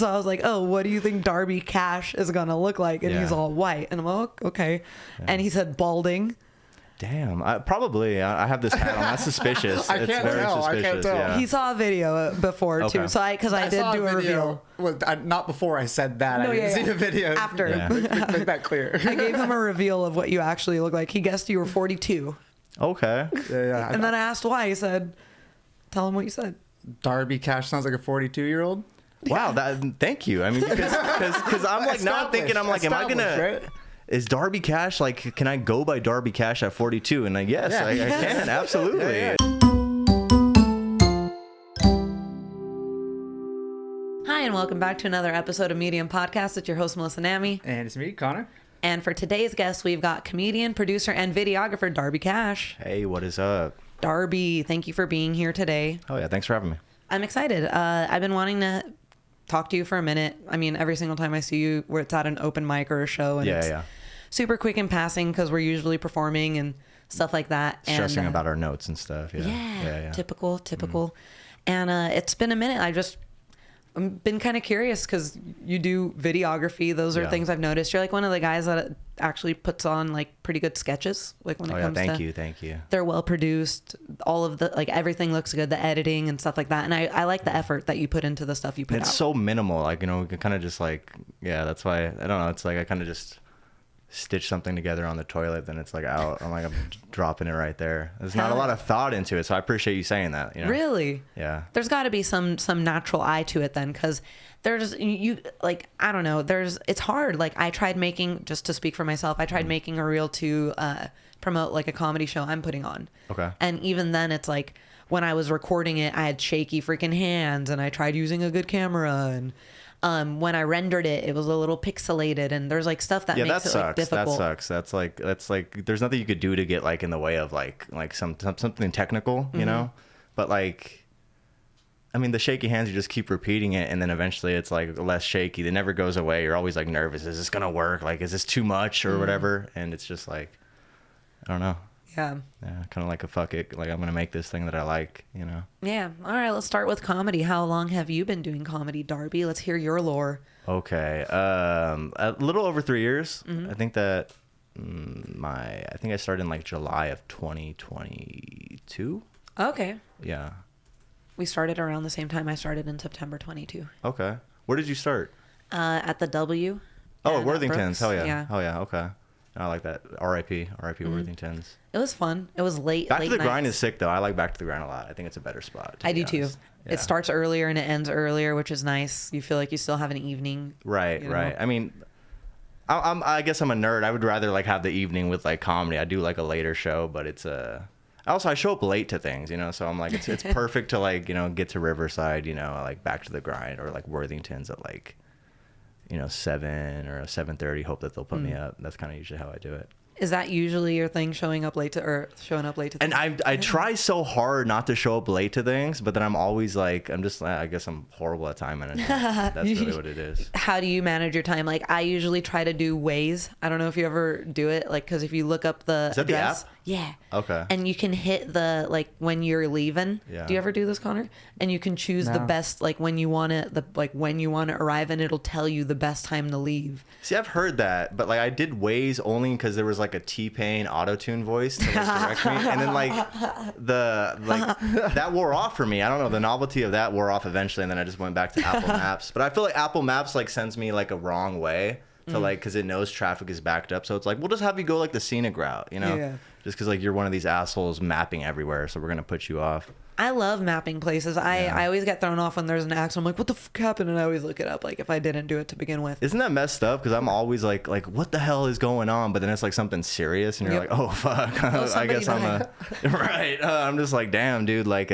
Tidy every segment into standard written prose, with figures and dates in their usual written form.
So I was like, oh, what do you think Darby Cash is going to look like? And he's all white. And I'm like, oh, okay. Yeah. And he said balding. Damn, I have this hat on. That's suspicious. I can't tell. Yeah. He saw a video before too, so I did do a reveal. Well, not before I said that. I didn't see the video. After. Yeah. Make that clear. I gave him a reveal of what you actually look like. He guessed you were 42. Okay. Yeah. And then I asked why. He said, "Tell him what you said." Darby Cash sounds like a 42-year-old. Wow. Thank you. I mean, because I'm like now I'm thinking, I'm like, am I gonna? Right? Is Darby Cash, like, can I go by Darby Cash at 42? And yes, I can, absolutely. Yeah. Hi, and welcome back to another episode of Medium Podcast. It's your host, Melissa Nami. And it's me, Connor. And for today's guest, we've got comedian, producer, and videographer Darby Cash. Hey, what is up? Darby, thank you for being here today. Oh, yeah, thanks for having me. I'm excited. I've been wanting to talk to you for a minute. I mean, every single time I see you, where it's at an open mic or a show. And it's super quick in passing because we're usually performing and stuff like that. Stressing about our notes and stuff. Yeah. Typical. And it's been a minute. I've been kind of curious because you do videography. Those are things I've noticed. You're like one of the guys that actually puts on like pretty good sketches. Like when it comes to thank you. They're well produced. All of the, like, everything looks good, the editing and stuff like that. And I like the effort that you put into the stuff you put out. It's so minimal. Like, we can kind of just like, that's why, I don't know. It's like I kind of just stitch something together on the toilet, then it's like out. I'm dropping it right there. There's not a lot of thought into it, so I appreciate you saying that. Really? Yeah. There's got to be some natural eye to it then, because there's I don't know. It's hard. Like, I tried making, just to speak for myself, I tried making a reel to promote like a comedy show I'm putting on. Okay. And even then, it's like when I was recording it, I had shaky freaking hands, and I tried using a good camera, and when I rendered it, it was a little pixelated, and there's like stuff that makes it like difficult. That sucks. That's like there's nothing you could do to get like in the way of like something technical, you know? But like, I mean, the shaky hands, you just keep repeating it, and then eventually it's like less shaky. It never goes away. You're always like nervous. Is this gonna work? Like, is this too much or whatever? And it's just like, I don't know. Yeah, kind of like a fuck it. Like, I'm gonna make this thing that I like, Yeah. All right, let's start with comedy. How long have you been doing comedy, Darby? Let's hear your lore. Okay, a little over 3 years. I think that I think I started in like July of 2022. Okay. Yeah. We started around the same time. I started in September 22. Okay. Where did you start? At the W. Oh, Worthington's. Hell yeah. Yeah. Oh yeah. Okay. I like that. R.I.P. Worthington's. It was fun. It was late. Back to the nights. Grind is sick though. I like Back to the Grind a lot. I think it's a better spot. I do too. Yeah. It starts earlier and it ends earlier, which is nice. You feel like you still have an evening. Right. I mean, I guess I'm a nerd. I would rather like have the evening with like comedy. I do like a later show, but it's also I show up late to things, so I'm like it's perfect to like get to Riverside, like Back to the Grind, or like Worthington's at like 7 or 7:30. Hope that they'll put me up. That's kind of usually how I do it. Is that usually your thing, showing up late to things? And I try so hard not to show up late to things, but then I'm always like, I guess I'm horrible at time management. That's really what it is. How do you manage your time? Like, I usually try to do Waze. I don't know if you ever do it, like, because if you look up the Is that address, the app? Yeah. Okay. And you can hit the, like, when you're leaving. Yeah. Do you ever do this, Connor? And you can choose the best, like, when you want to arrive, and it'll tell you the best time to leave. See, I've heard that, but like I did Waze only because there was like a T-Pain auto-tune voice to like, direct me, and then that wore off for me. I don't know, the novelty of that wore off eventually, and then I just went back to Apple Maps. But I feel like Apple Maps like sends me like a wrong way to like, because it knows traffic is backed up, so it's like, we'll just have you go like the scenic route, Yeah. Just because like you're one of these assholes mapping everywhere, so we're gonna put you off. I love mapping places. I always get thrown off when there's an accident. I'm like, what the fuck happened? And I always look it up, like, if I didn't do it to begin with. Isn't that messed up? Because I'm always like, what the hell is going on? But then it's like something serious, and you're like, oh fuck. I guess I'm right. I'm just like, damn, dude. Like,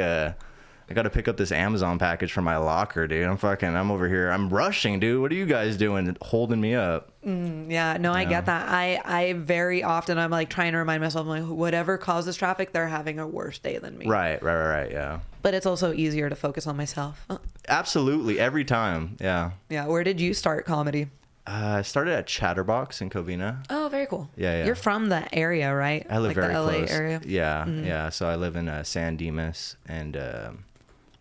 I got to pick up this Amazon package from my locker, dude. I'm over here. I'm rushing, dude. What are you guys doing, holding me up? Yeah, no, I get that. I very often, I'm like trying to remind myself, like, whatever causes traffic, they're having a worse day than me. Right, yeah. But it's also easier to focus on myself. Absolutely, every time, yeah. Yeah, where did you start comedy? I started at Chatterbox in Covina. Oh, very cool. Yeah. You're from the area, right? I live like very the LA close. area? Yeah. So I live in San Dimas, and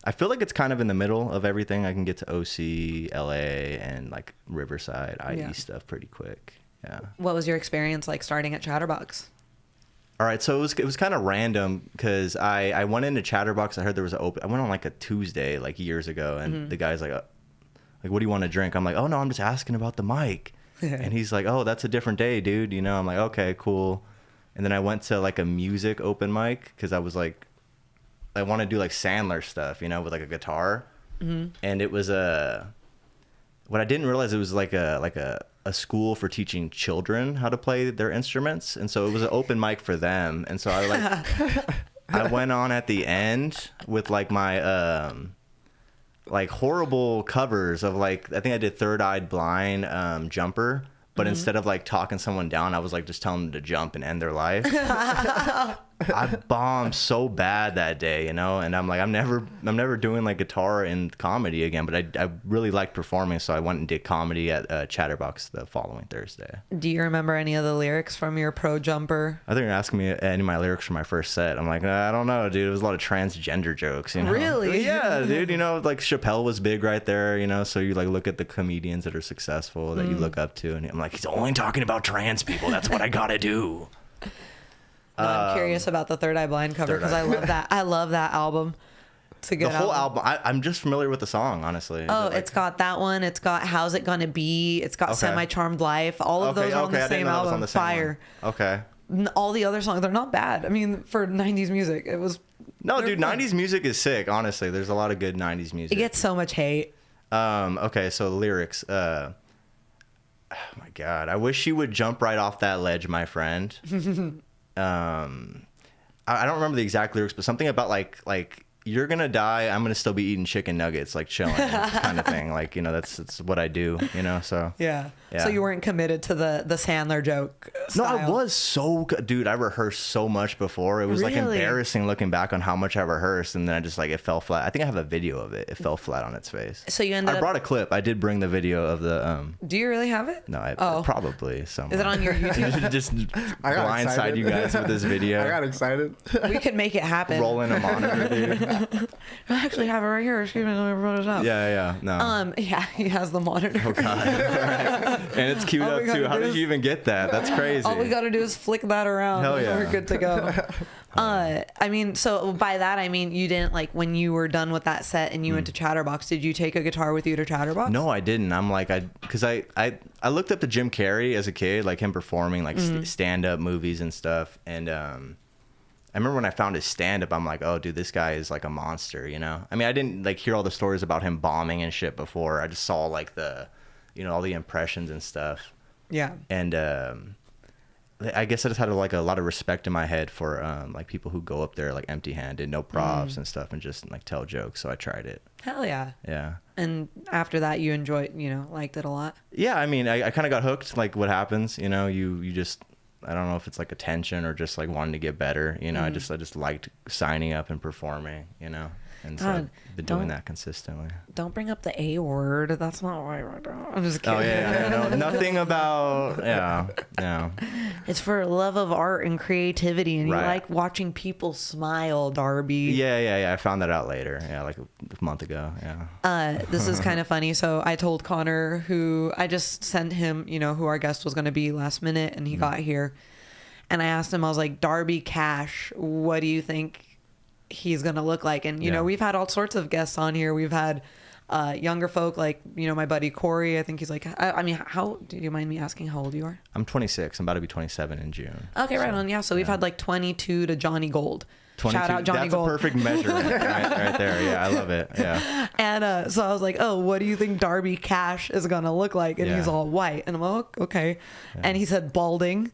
I feel like it's kind of in the middle of everything. I can get to OC, LA, and like Riverside, IE stuff pretty quick. Yeah. What was your experience like starting at Chatterbox? All right, so it was kind of random because I went into Chatterbox. I heard there was an open. I went on like a Tuesday like years ago, and the guy's like, what do you want to drink? I'm like, oh no, I'm just asking about the mic. And he's like, oh, that's a different day, dude. You know, I'm like, okay, cool. And then I went to like a music open mic because I was like, I want to do like Sandler stuff, you know, with like a guitar. And it was what I didn't realize, it was like a school for teaching children how to play their instruments, and so it was an open mic for them. And so I went on at the end with like my like horrible covers of like, I think I did Third Eyed Blind, Jumper, but instead of like talking someone down, I was like just telling them to jump and end their life. I bombed so bad that day, you know, and I'm like, I'm never doing like guitar and comedy again, but I really liked performing, so I went and did comedy at Chatterbox the following Thursday. Do you remember any of the lyrics from your pro jumper? I think you're asking me any of my lyrics from my first set. I'm like, I don't know, dude. It was a lot of transgender jokes, you know. Really? Yeah, dude. You know, like Chappelle was big right there, you know. So you like look at the comedians that are successful that you look up to, and I'm like, he's only talking about trans people. That's what I gotta do. No, I'm curious about the Third Eye Blind cover because I love that. I love that album. It's a good The whole album. I'm just familiar with the song, honestly. Oh, it's got that one. It's got How's It Gonna Be. It's got Semi Charmed Life. All of those are on the same album. The same Fire. One. Okay. All the other songs, they're not bad. I mean, for 90s music, it was... No, dude, fun. 90s music is sick, honestly. There's a lot of good 90s music. It gets so much hate. Okay, so lyrics. Oh my God. I wish you would jump right off that ledge, my friend. I don't remember the exact lyrics, but something about like you're gonna die, I'm gonna still be eating chicken nuggets, like chilling, kind of thing. Like, you know, that's what I do, you know. So yeah. So you weren't committed to the Sandler joke style. No, I was so good, dude. I rehearsed so much before. It was like embarrassing looking back on how much I rehearsed, and then I just like it fell flat. I think I have a video of it. It fell flat on its face. So you ended I brought a clip. I did bring the video of the. Do you really have it? No, probably somewhere. Is it on your YouTube? Just blindside you guys with this video. I got excited. We could make it happen. Rolling a monitor, dude. I actually have it right here. Excuse me, let me put it up. Yeah, no. Yeah, he has the monitor. Oh God. Right. And it's queued up too. How did you even get that? That's crazy. All we gotta do is flick that around. Hell yeah. We're good to go. I mean, so by that I mean you didn't, like, when you were done with that set and you went to Chatterbox, did you take a guitar with you to Chatterbox? No, I didn't. I'm like, because I looked up to Jim Carrey as a kid, like him performing like stand-up movies and stuff, and I remember when I found his stand-up, I'm like, oh, dude, this guy is like a monster, you know? I mean, I didn't like hear all the stories about him bombing and shit before. I just saw like the, you know, all the impressions and stuff. Yeah. And I guess I just had like a lot of respect in my head for like people who go up there like empty-handed, no props and stuff, and just like tell jokes. So I tried it. Hell yeah. Yeah. And after that, you enjoyed, you know, liked it a lot? Yeah, I mean, I kind of got hooked. Like what happens, you know, you just... I don't know if it's like attention or just like wanting to get better, you know. I just liked signing up and performing, you know, and so I've been doing that consistently. Don't bring up the A word. That's not right. I'm just kidding. Oh yeah, no, nothing about yeah. It's for love of art and creativity, and you like watching people smile, Darby. Yeah. I found that out later. Yeah, like a month ago. Yeah. This is kind of funny. So I told Connor, who I just sent him, you know, who our guest was going to be last minute, and he got here. And I asked him, I was like, Darby Cash, what do you think he's going to look like? And, you know, we've had all sorts of guests on here. We've had younger folk, like, you know, my buddy Corey. I think he's like, I mean, how, do you mind me asking how old you are? I'm 26. I'm about to be 27 in June. Okay, right on. Yeah. So we've had like 22 to Johnny Gold. 22. Shout out Johnny Gold. That's a perfect measurement right there. Yeah, I love it. Yeah. And so I was like, oh, what do you think Darby Cash is going to look like? And he's all white. And I'm like, okay. Yeah. And he said balding.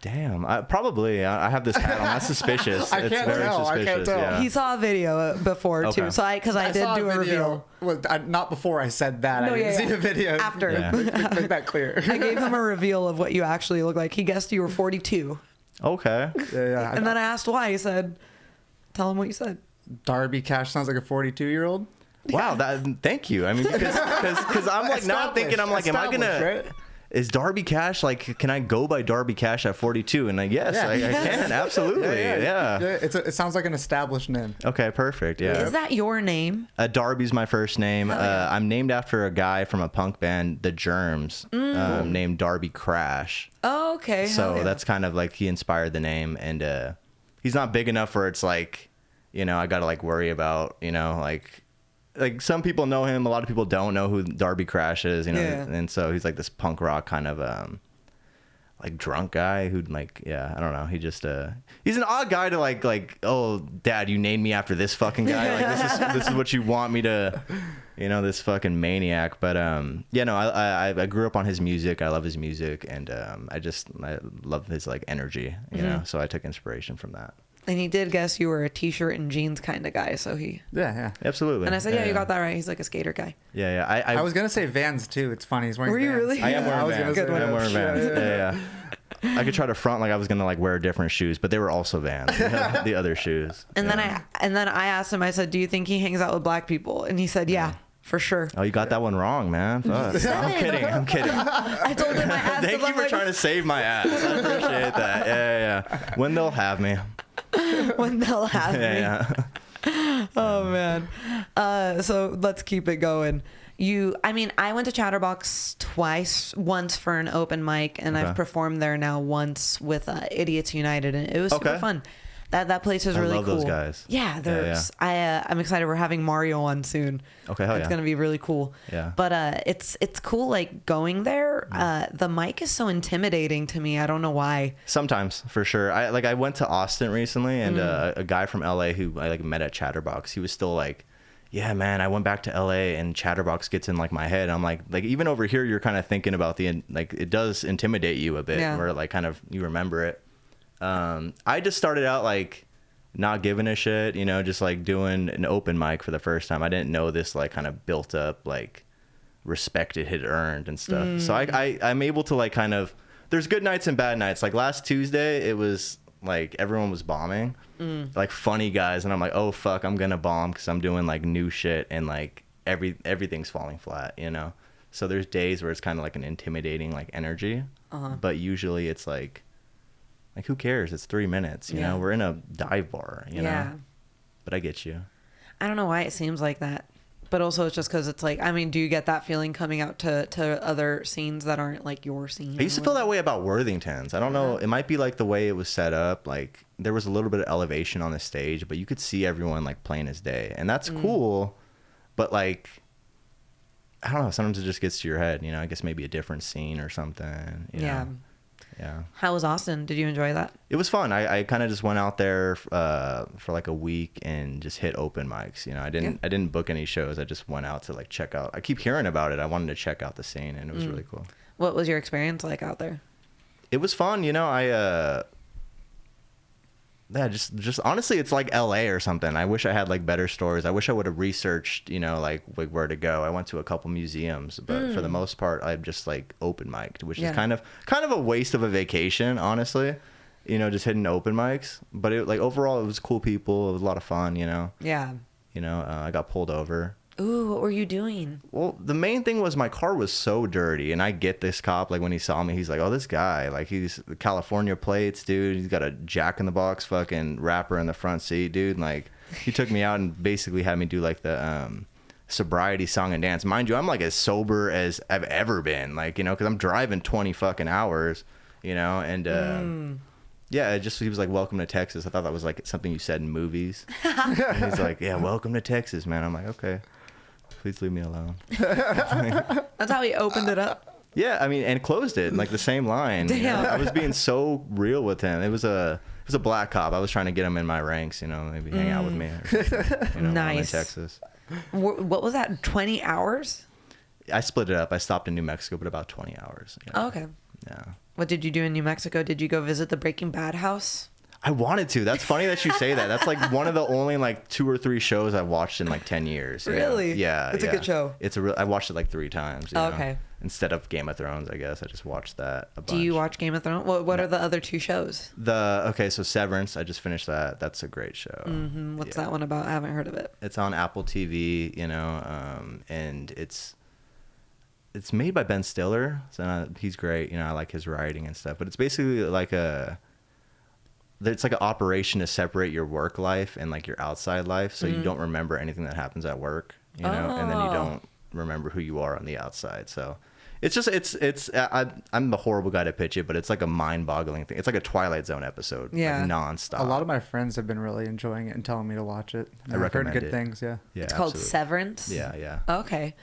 Damn, probably. I have this hat on. That's suspicious. I can't tell. Yeah. He saw a video before too, so I did do a reveal. Well, not before I said that. No, I didn't see the video after. Yeah. Make that clear. I gave him a reveal of what you actually look like. He guessed you were 42. Okay. Yeah. And then I asked why. He said, "Tell him what you said." Darby Cash sounds like a 42-year-old. Wow. Thank you. I mean, because I'm like now thinking, I'm like, am I gonna? Right? is Darby Cash, like, can I go by Darby Cash at 42? And like, yes, I can, absolutely, yeah. It sounds like an established name. Okay, perfect, yeah. Is that your name? Darby's my first name. I'm named after a guy from a punk band, The Germs, named Darby Crash. Oh, okay. So that's kind of like, he inspired the name, and he's not big enough where it's like, you know, I gotta like worry about, you know, like some people know him, a lot of people don't know who Darby Crash is, you know, and so he's like this punk rock kind of like drunk guy who'd like, I don't know, he just he's an odd guy to like, oh dad, you named me after this fucking guy, like this is what you want me to, you know, this fucking maniac. But I grew up on his music, I love his music, and I love his like energy, you know, so I took inspiration from that. And he did guess you were a t-shirt and jeans kind of guy, so he... Yeah. Absolutely. And I said, you got that right. He's like a skater guy. Yeah. I was going to say Vans, too. It's funny. He's wearing Were you Vans. really? I am wearing Vans. I'm wearing Vans. Yeah. I could try to front like I was going to like wear different shoes, but they were also Vans. The other shoes. And then I asked him, I said, do you think he hangs out with black people? And he said, yeah. For sure. Oh, you got that one wrong, man. Fuck. I'm kidding. I told him I asked him. Thank you for trying to save my ass. I appreciate that. Yeah. When they'll have me. When they'll have me. Yeah. Oh, man. So let's keep it going. I went to Chatterbox twice, once for an open mic, and I've performed there now once with Idiots United, and it was super fun. That place is really cool. I love those guys. Yeah, I'm excited. We're having Mario on soon. Okay, hell it's gonna be really cool. Yeah. But it's cool, like going there. The mic is so intimidating to me. I don't know why. Sometimes, for sure. I went to Austin recently, and a guy from LA who I like met at Chatterbox, he was still like, yeah, man, I went back to LA and Chatterbox gets in like my head. I'm like even over here, you're kind of thinking about it does intimidate you a bit, where like kind of you remember it. I just started out like not giving a shit, you know, just like doing an open mic for the first time. I didn't know this like kind of built up like respect it had earned and stuff. So I'm able to like kind of, there's good nights and bad nights. Like last Tuesday, it was like everyone was bombing, like funny guys, and I'm like, oh fuck, I'm gonna bomb because I'm doing like new shit and like everything's falling flat, you know. So there's days where it's kind of like an intimidating like energy, but usually it's like who cares? It's 3 minutes, you know? We're in a dive bar, you know? But I get you. I don't know why it seems like that. But also it's just because it's like, I mean, do you get that feeling coming out to other scenes that aren't like your scene? I used to feel that way about Worthington's. I don't know. It might be like the way it was set up. Like there was a little bit of elevation on the stage, but you could see everyone like playing his day. And that's cool. But like, I don't know. Sometimes it just gets to your head, you know? I guess maybe a different scene or something. You know? Yeah. How was Austin? Did you enjoy that? It was fun. I kind of just went out there for like a week and just hit open mics. You know, I didn't book any shows. I just went out to like check out. I keep hearing about it. I wanted to check out the scene, and it was really cool. What was your experience like out there? It was fun. You know, just honestly, it's like LA or something. I wish I had like better stories. I wish I would have researched, you know, like where to go. I went to a couple museums, but for the most part, I've just like open mic'd, which is kind of a waste of a vacation, honestly. You know, just hitting open mics. But it like overall, it was cool people. It was a lot of fun. You know. Yeah. You know, I got pulled over. Ooh, what were you doing? Well, the main thing was my car was so dirty, and I get this cop, like when he saw me, he's like, oh, this guy, like he's California plates, dude. He's got a Jack in the Box fucking wrapper in the front seat, dude. And, like he took me out and basically had me do like the sobriety song and dance. Mind you, I'm like as sober as I've ever been, like, you know, because I'm driving 20 fucking hours, you know, and yeah, he was like, welcome to Texas. I thought that was like something you said in movies. And he's like, yeah, welcome to Texas, man. I'm like, okay. Please leave me alone. That's how he opened it up. Yeah, I mean, and closed it in like the same line. Damn. You know? I was being so real with him. It was a black cop. I was trying to get him in my ranks, you know, maybe hang out with me. Or, you know, nice. I'm in Texas. What was that? 20 hours? I split it up. I stopped in New Mexico, but about 20 hours. You know? Oh, okay. Yeah. What did you do in New Mexico? Did you go visit the Breaking Bad house? I wanted to. That's funny that you say that. That's like one of the only like 2 or 3 shows I've watched in like 10 years. Really? Know? Yeah. It's a good show. I watched it like 3 times. Oh, okay. Instead of Game of Thrones, I guess I just watched that a bunch. Do you watch Game of Thrones? What are the other 2 shows? So Severance, I just finished that. That's a great show. Mm-hmm. What's that one about? I haven't heard of it. It's on Apple TV, you know, and it's it's made by Ben Stiller, so he's great. You know, I like his writing and stuff. But it's basically like it's like an operation to separate your work life and like your outside life, so you don't remember anything that happens at work. You know, and then you don't remember who you are on the outside. So it's just I'm the horrible guy to pitch it, but it's like a mind-boggling thing. It's like a Twilight Zone episode, like nonstop. A lot of my friends have been really enjoying it and telling me to watch it. I recommend I've heard good it. things. Yeah. Yeah, It's called absolutely. Severance. Yeah. Okay.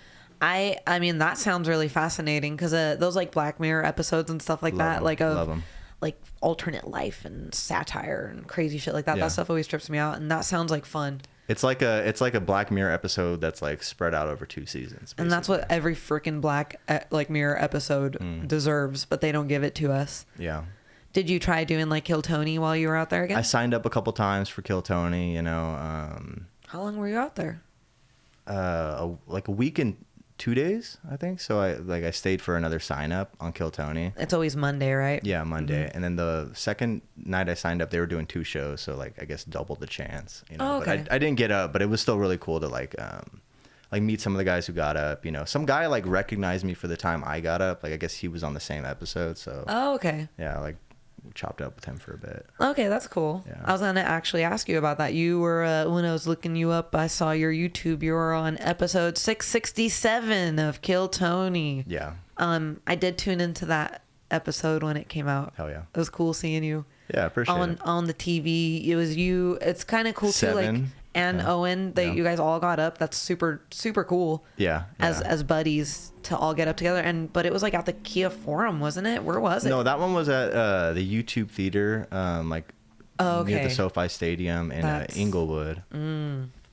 I mean, that sounds really fascinating because those like Black Mirror episodes and stuff like Love that, 'em. like Love 'em. like alternate life and satire and crazy shit like that. Yeah. That stuff always trips me out, and that sounds like fun. It's like a Black Mirror episode that's like spread out over 2 seasons. And that's basically. what every freaking Black like Mirror episode deserves, but they don't give it to us. Yeah. Did you try doing like Kill Tony while you were out there again? I signed up a couple times for Kill Tony. You know, How long were you out there? like a week and 2 days, I think. So I stayed for another sign up on Kill Tony. It's always Monday, right? Yeah, Monday. And then the second night I signed up, they were doing 2 shows, so like I guess double the chance. You know, Oh, okay. But I didn't get up, but it was still really cool to like meet some of the guys who got up. You know, some guy like recognized me for the time I got up. Like I guess he was on the same episode, so Oh, okay. yeah, like chopped up with him for a bit. Okay, that's cool. Yeah. I was gonna actually ask you about that. You were when I was looking you up, I saw your YouTube. You were on episode 667 of Kill Tony. Yeah. I did tune into that episode when it came out. Hell yeah. It was cool seeing you Yeah, I appreciate it. on the TV. It was you. It's kind of cool too, like Seven. and Yeah. Owen. That Yeah. you guys all got up. That's super cool. Yeah. As buddies to all get up together. But it was like at the Kia Forum, wasn't it? Where was it? No, that one was at the YouTube Theater, like Oh, near okay. the SoFi Stadium in That's- Inglewood.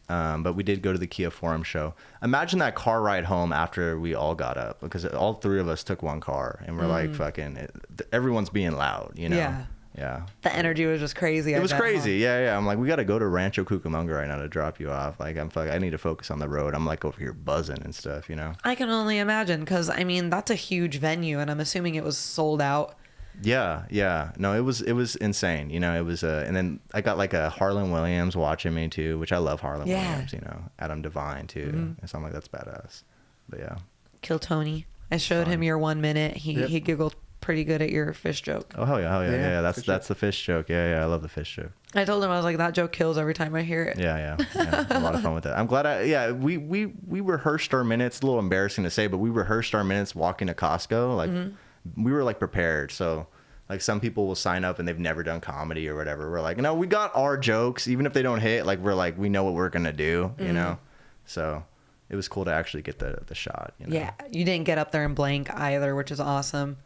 But we did go to the Kia Forum show. Imagine that car ride home after we all got up, because all 3 of us took one car, and we're like fucking. Everyone's being loud, you know. Yeah. Yeah. The energy was just crazy. It I was bet, huh? crazy. Yeah. I'm like, we got to go to Rancho Cucamonga right now to drop you off. Like, I need to focus on the road. I'm like over here buzzing and stuff, you know. I can only imagine because I mean that's a huge venue, and I'm assuming it was sold out. Yeah. No, it was insane. You know, it was and then I got like a Harlan Williams watching me too, which I love Harlan Yeah. Williams, you know. Adam Devine too. And so I'm like, that's badass. But yeah. Kill Tony. I showed him your 1 minute. He giggled pretty good at your fish joke. Oh hell yeah. Yeah, That's for sure. the fish joke. Yeah, I love the fish joke. I told him I was like that joke kills every time I hear it. Yeah. A lot of fun with that. I'm glad we rehearsed our minutes. A little embarrassing to say, but we rehearsed our minutes walking to Costco. Like we were like prepared. So like some people will sign up and they've never done comedy or whatever. We're like, no, we got our jokes, even if they don't hit. Like we're like, we know what we're gonna do, you know. So it was cool to actually get the shot. You know? Yeah, you didn't get up there and blank either, which is awesome.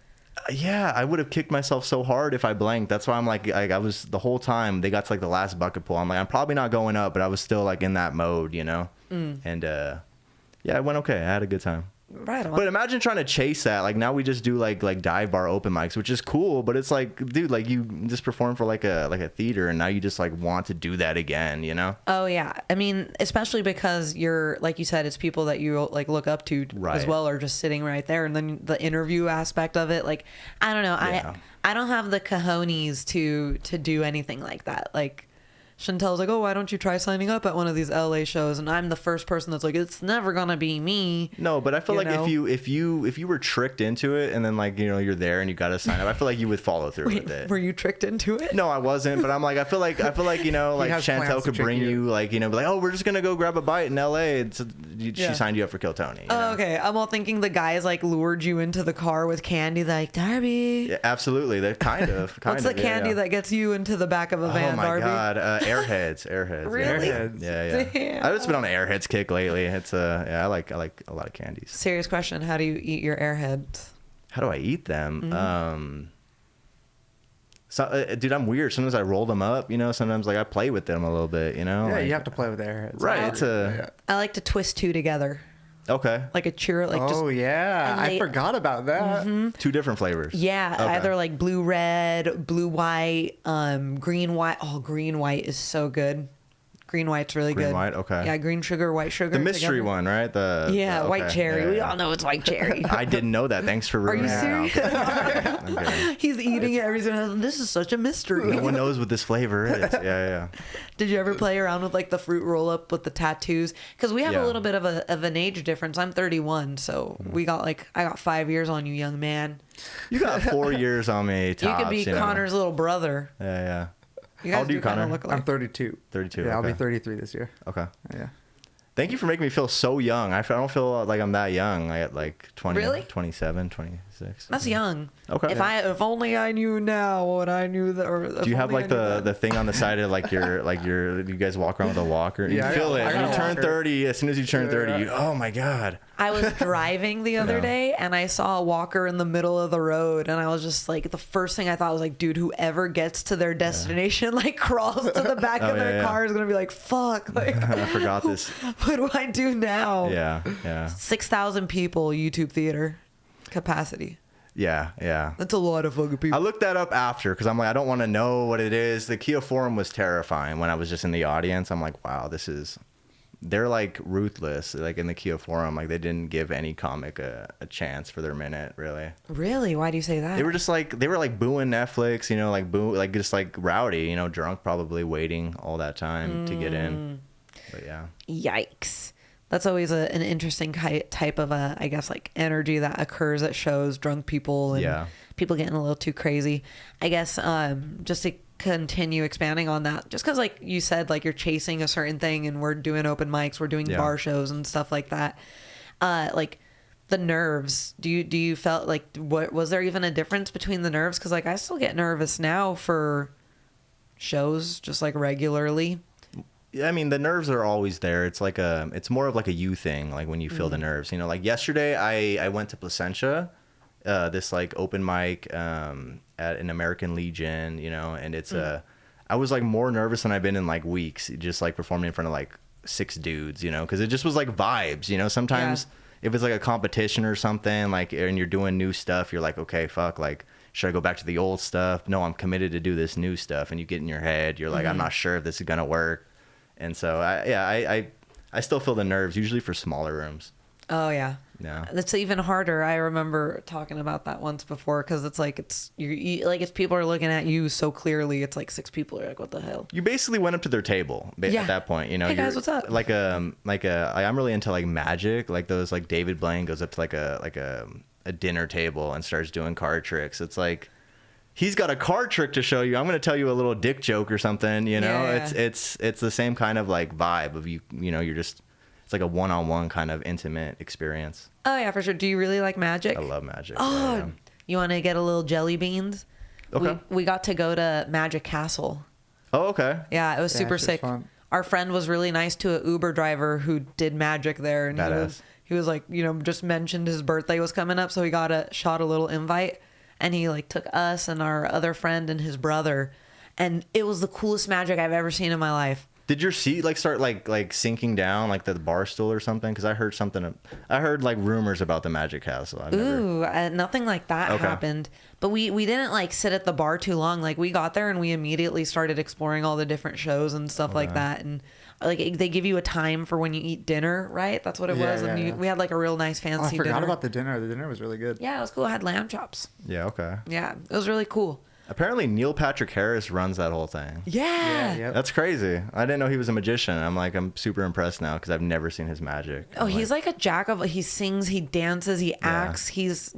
Yeah, I would have kicked myself so hard if I blanked. That's why I'm like I was the whole time they got to like the last bucket pull. I'm like, I'm probably not going up, but I was still like in that mode, you know. And yeah, it went okay. I had a good time. Right on. But imagine trying to chase that. Like now we just do like dive bar open mics, which is cool. But it's like, dude, like you just perform for like a theater, and now you just like want to do that again, you know? Oh yeah, I mean, especially because you're like you said, it's people that you like look up to as Right. well, are just sitting right there, and then the interview aspect of it, like I don't know, Yeah. I don't have the cojones to do anything like that. Like Chantel's like, oh, why don't you try signing up at one of these LA shows? And I'm the first person that's like, it's never gonna be me. No, but I feel You like know? if you were tricked into it, and then like you know you're there and you got to sign up, I feel like you would follow through Wait, with it. were you tricked into it? No, I wasn't, but I'm like, I feel like you know, like has Chantel plans to could trick bring you. you like, you know, be like, oh, we're just gonna go grab a bite in LA. Yeah. She signed you up for Kill Tony. You Oh, know? okay. I'm all thinking the guys like lured you into the car with candy, like Darby. Yeah, absolutely. That kind of. What's the candy that gets you into the back of a van, Oh my Darby? god, Airheads. Really? Airheads. Yeah. Damn. I've just been on an Airheads kick lately. It's I like a lot of candies. Serious question. How do you eat your Airheads? How do I eat them? Mm-hmm. So, dude, I'm weird. Sometimes I roll them up, you know. Sometimes like I play with them a little bit, you know. Yeah, like, you have to play with airheads. Right, it's I like to twist two together, okay. like a churro, like just Oh yeah, and I they- forgot about that. 2 different flavors. yeah, Okay. either like blue red, blue white, green white. Oh, green white is so good. Green white's really Green good. white, okay. Yeah, green sugar, white sugar. The mystery together. one, right? White okay. cherry. Yeah, We yeah. all know it's white cherry. I didn't know that. Thanks for Are you ruining it. serious? I'm kidding. He's eating it every single time. This is such a mystery. No one knows what this flavor is. Yeah. Did you ever play around with like the fruit roll up with the tattoos? Because we have a little bit of an age difference. I'm 31, so I got 5 years on you, young man. You got 4 years on me. Tops, you could be Connor's little brother. Yeah. You How guys old are you, do kinda Connor? look alike. I'm 32. 32. Yeah, I'll be okay. 33 this year. Okay. Yeah. Thank you for making me feel so young. I don't feel like I'm that young. I at like 20, Really? 27, 26. That's young. Okay. If only I knew now what I knew that. Or Do you have like the thing on the side of like your you guys walk around with a walker? You Yeah, feel I it. got When a you turn walker. 30, as soon as you turn 30, Yeah. you, oh my God. I was driving the other Yeah. day and I saw a walker in the middle of the road and I was just like, the first thing I thought was like, dude, whoever gets to their destination like crawls to the back of their car is gonna be like, fuck, like I forgot this. what do I do now? Yeah. 6,000 people YouTube theater capacity. Yeah. That's a lot of fucking I people. looked that up after because I'm like, I don't want to know what it is. The Kia Forum was terrifying when I was just in the audience. I'm like, wow, they're like ruthless. Like in the Kia Forum, like they didn't give any comic a chance for their minute, really. Really? Why do you say that? They were booing Netflix, like just like rowdy, drunk, probably waiting all that time to get in. But yeah. Yikes. That's always an interesting type of I guess like energy that occurs at shows, drunk people and people getting a little too crazy. I guess just to continue expanding on that, just because like you said, like you're chasing a certain thing and we're doing open mics, we're doing bar shows and stuff like that. Like the nerves, do you felt like what was there even a difference between the nerves? Because like I still get nervous now for shows just like regularly. Yeah, I mean, the nerves are always there. It's like it's more of like a you thing, like when you feel the nerves. Like yesterday, I went to Placentia, this like open mic at an American Legion, and it's I was like more nervous than I've been in like weeks, just like performing in front of like 6 dudes, because it just was like vibes, Sometimes if it's like a competition or something, like, and you're doing new stuff, you're like, okay, fuck, like, should I go back to the old stuff? No, I'm committed to do this new stuff. And you get in your head, you're like, I'm not sure if this is gonna work. And so I still feel the nerves, usually for smaller rooms. Oh yeah. Yeah. That's even harder. I remember talking about that once before because it's like like if people are looking at you so clearly, it's like 6 people are like, what the hell? You basically went up to their table at that point. Hey guys, what's up? I'm really into like magic, like those like David Blaine goes up to like a dinner table and starts doing card tricks. It's like he's got a card trick to show you. I'm going to tell you a little dick joke or something, Yeah. It's the same kind of like vibe of you're just, it's like a one-on-one kind of intimate experience. Oh yeah, for sure. Do you really like magic? I love magic. Oh, Yeah. you want to get a little jelly beans? Okay. We got to go to Magic Castle. Oh, okay. Yeah, it was super it's sick. fun. Our friend was really nice to an Uber driver who did magic there, and Badass. he was like, just mentioned his birthday was coming up, so he shot a little invite, and he like took us and our other friend and his brother, and it was the coolest magic I've ever seen in my life. Did your seat like start like sinking down like the bar stool or something? Because I heard like rumors about the Magic Castle. Nothing like that happened. But we didn't like sit at the bar too long. Like we got there and we immediately started exploring all the different shows and stuff like that. And like they give you a time for when you eat dinner, right? That's what it was. And we had like a real nice fancy I forgot dinner. about the dinner. The dinner was really good. Yeah, it was cool. I had lamb chops. Yeah. Okay. Yeah, it was really cool. Apparently Neil Patrick Harris runs that whole thing. Yeah. Yep. That's crazy. I didn't know he was a magician. I'm super impressed now because I've never seen his magic. Oh, he's like a jack of. He sings, he dances, he acts. He's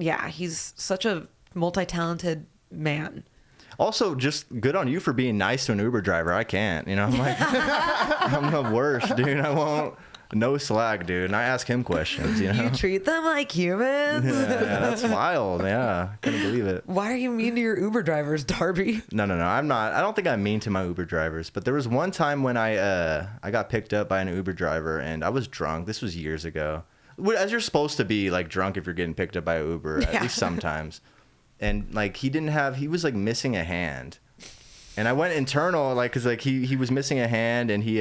such a multi-talented man. Also, just good on you for being nice to an Uber driver. I can't. I'm like, I'm the worst, dude. I won't. No slack, dude. And I ask him questions, You treat them like humans. Yeah, that's wild. Yeah, couldn't believe it. Why are you mean to your Uber drivers, Darby? No. I'm not. I don't think I'm mean to my Uber drivers. But there was one time when I got picked up by an Uber driver and I was drunk. This was years ago. As you're supposed to be like drunk if you're getting picked up by an Uber, at least sometimes. And like he was like missing a hand. And I went internal like because like he was missing a hand and he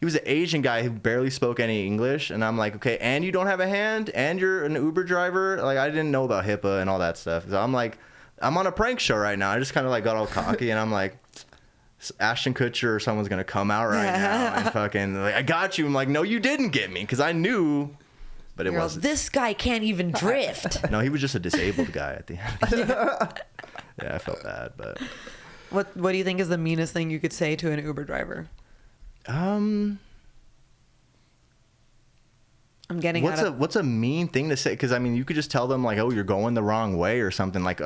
was an Asian guy who barely spoke any English. And I'm like, okay, and you don't have a hand? And you're an Uber driver? Like, I didn't know about HIPAA and all that stuff. So I'm like, I'm on a prank show right now. I just kind of like got all cocky and I'm like, Ashton Kutcher or someone's gonna come out right now and fucking like, I got you. I'm like, no, you didn't get me, because I knew, but it wasn't. This guy can't even drift. No, he was just a disabled guy at the end. Yeah, I felt bad, but What do you think is the meanest thing you could say to an Uber driver? I'm getting what's a mean thing to say? Because I mean, you could just tell them like, oh, you're going the wrong way or something, like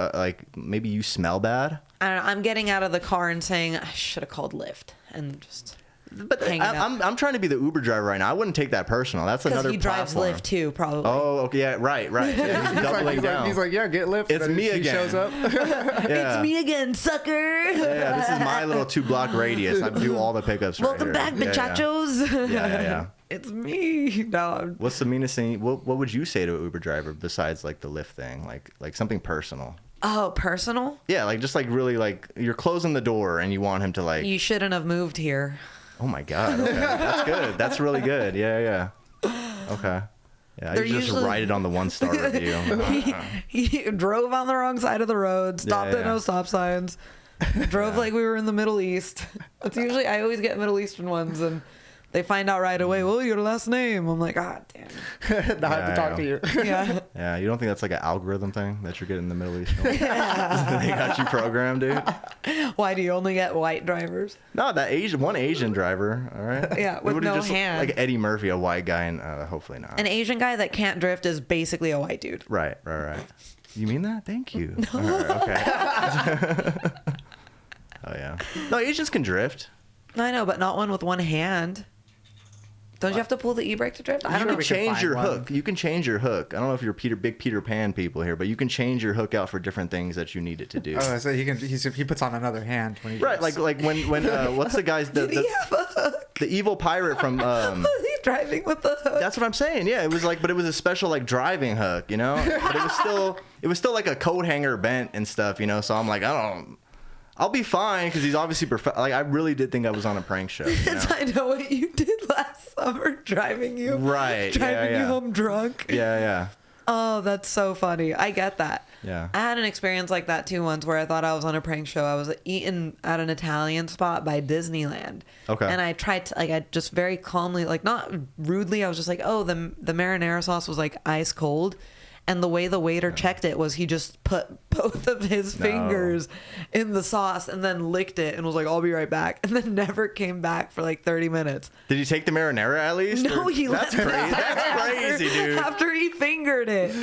maybe you smell bad. I don't know, I'm getting out of the car and saying I should have called Lyft and just. But I'm trying to be the Uber driver right now. I wouldn't take that personal. That's another Because he drives platform. Lyft too, probably. Oh, okay, yeah, right. Yeah, he's doubling down. He's like, yeah, get Lyft. It's me again. He shows up. Yeah. It's me again, sucker. Yeah, this is my little 2-block radius. I do all the pickups right Welcome here. back, muchachos. Yeah. It's me. No, What's the meanest thing? What would you say to an Uber driver besides like the Lyft thing? Like something personal. Oh, personal? Yeah, like just like really like you're closing the door and you want him to like. You shouldn't have moved here. Oh my God. Okay. That's good. That's really good. Yeah. Okay. Yeah, They're you just usually- write it on the 1-star review. He drove on the wrong side of the road, stopped at no stop signs, drove like we were in the Middle East. It's usually, I always get Middle Eastern ones, and they find out right away, well, your last name. I'm like, ah, damn. Now I have to talk to you. Yeah. Yeah, you don't think that's like an algorithm thing that you're getting in the Middle East? They got you programmed, dude. Why do you only get white drivers? No, that one Asian driver, all right? Yeah, It with would've no just hand. like Eddie Murphy, a white guy, and hopefully not. An Asian guy that can't drift is basically a white dude. Right. You mean that? Thank you. All right, okay. Oh, yeah. No, Asians can drift. I know, but not one with one hand. Don't you have to pull the e-brake to drift? I You don't can know. we can change find your one. hook. You can change your hook. I don't know if you're big Peter Pan people here, but you can change your hook out for different things that you need it to do. Oh, so he puts on another hand when he Right, drives. like when what's the guy's Did he have a hook? the evil pirate from Was he driving with the hook? That's what I'm saying. Yeah, it was like, but it was a special like driving hook, you know. But it was still like a coat hanger bent and stuff, you know. So I'm like, I'll be fine because he's obviously like I really did think I was on a prank show. You know? I know what you did last summer, driving you Yeah. home drunk. Yeah. Oh, that's so funny. I get that. Yeah. I had an experience like that too once where I thought I was on a prank show. I was eating at an Italian spot by Disneyland. Okay. And I tried to, I just very calmly, not rudely, I was just like, oh, the marinara sauce was ice cold. And the way the waiter checked it was he just put both of his fingers in the sauce and then licked it and was like, I'll be right back. And then never came back for 30 minutes. Did he take the marinara at least? No, he That's left crazy. it That's crazy, dude. After he fingered it.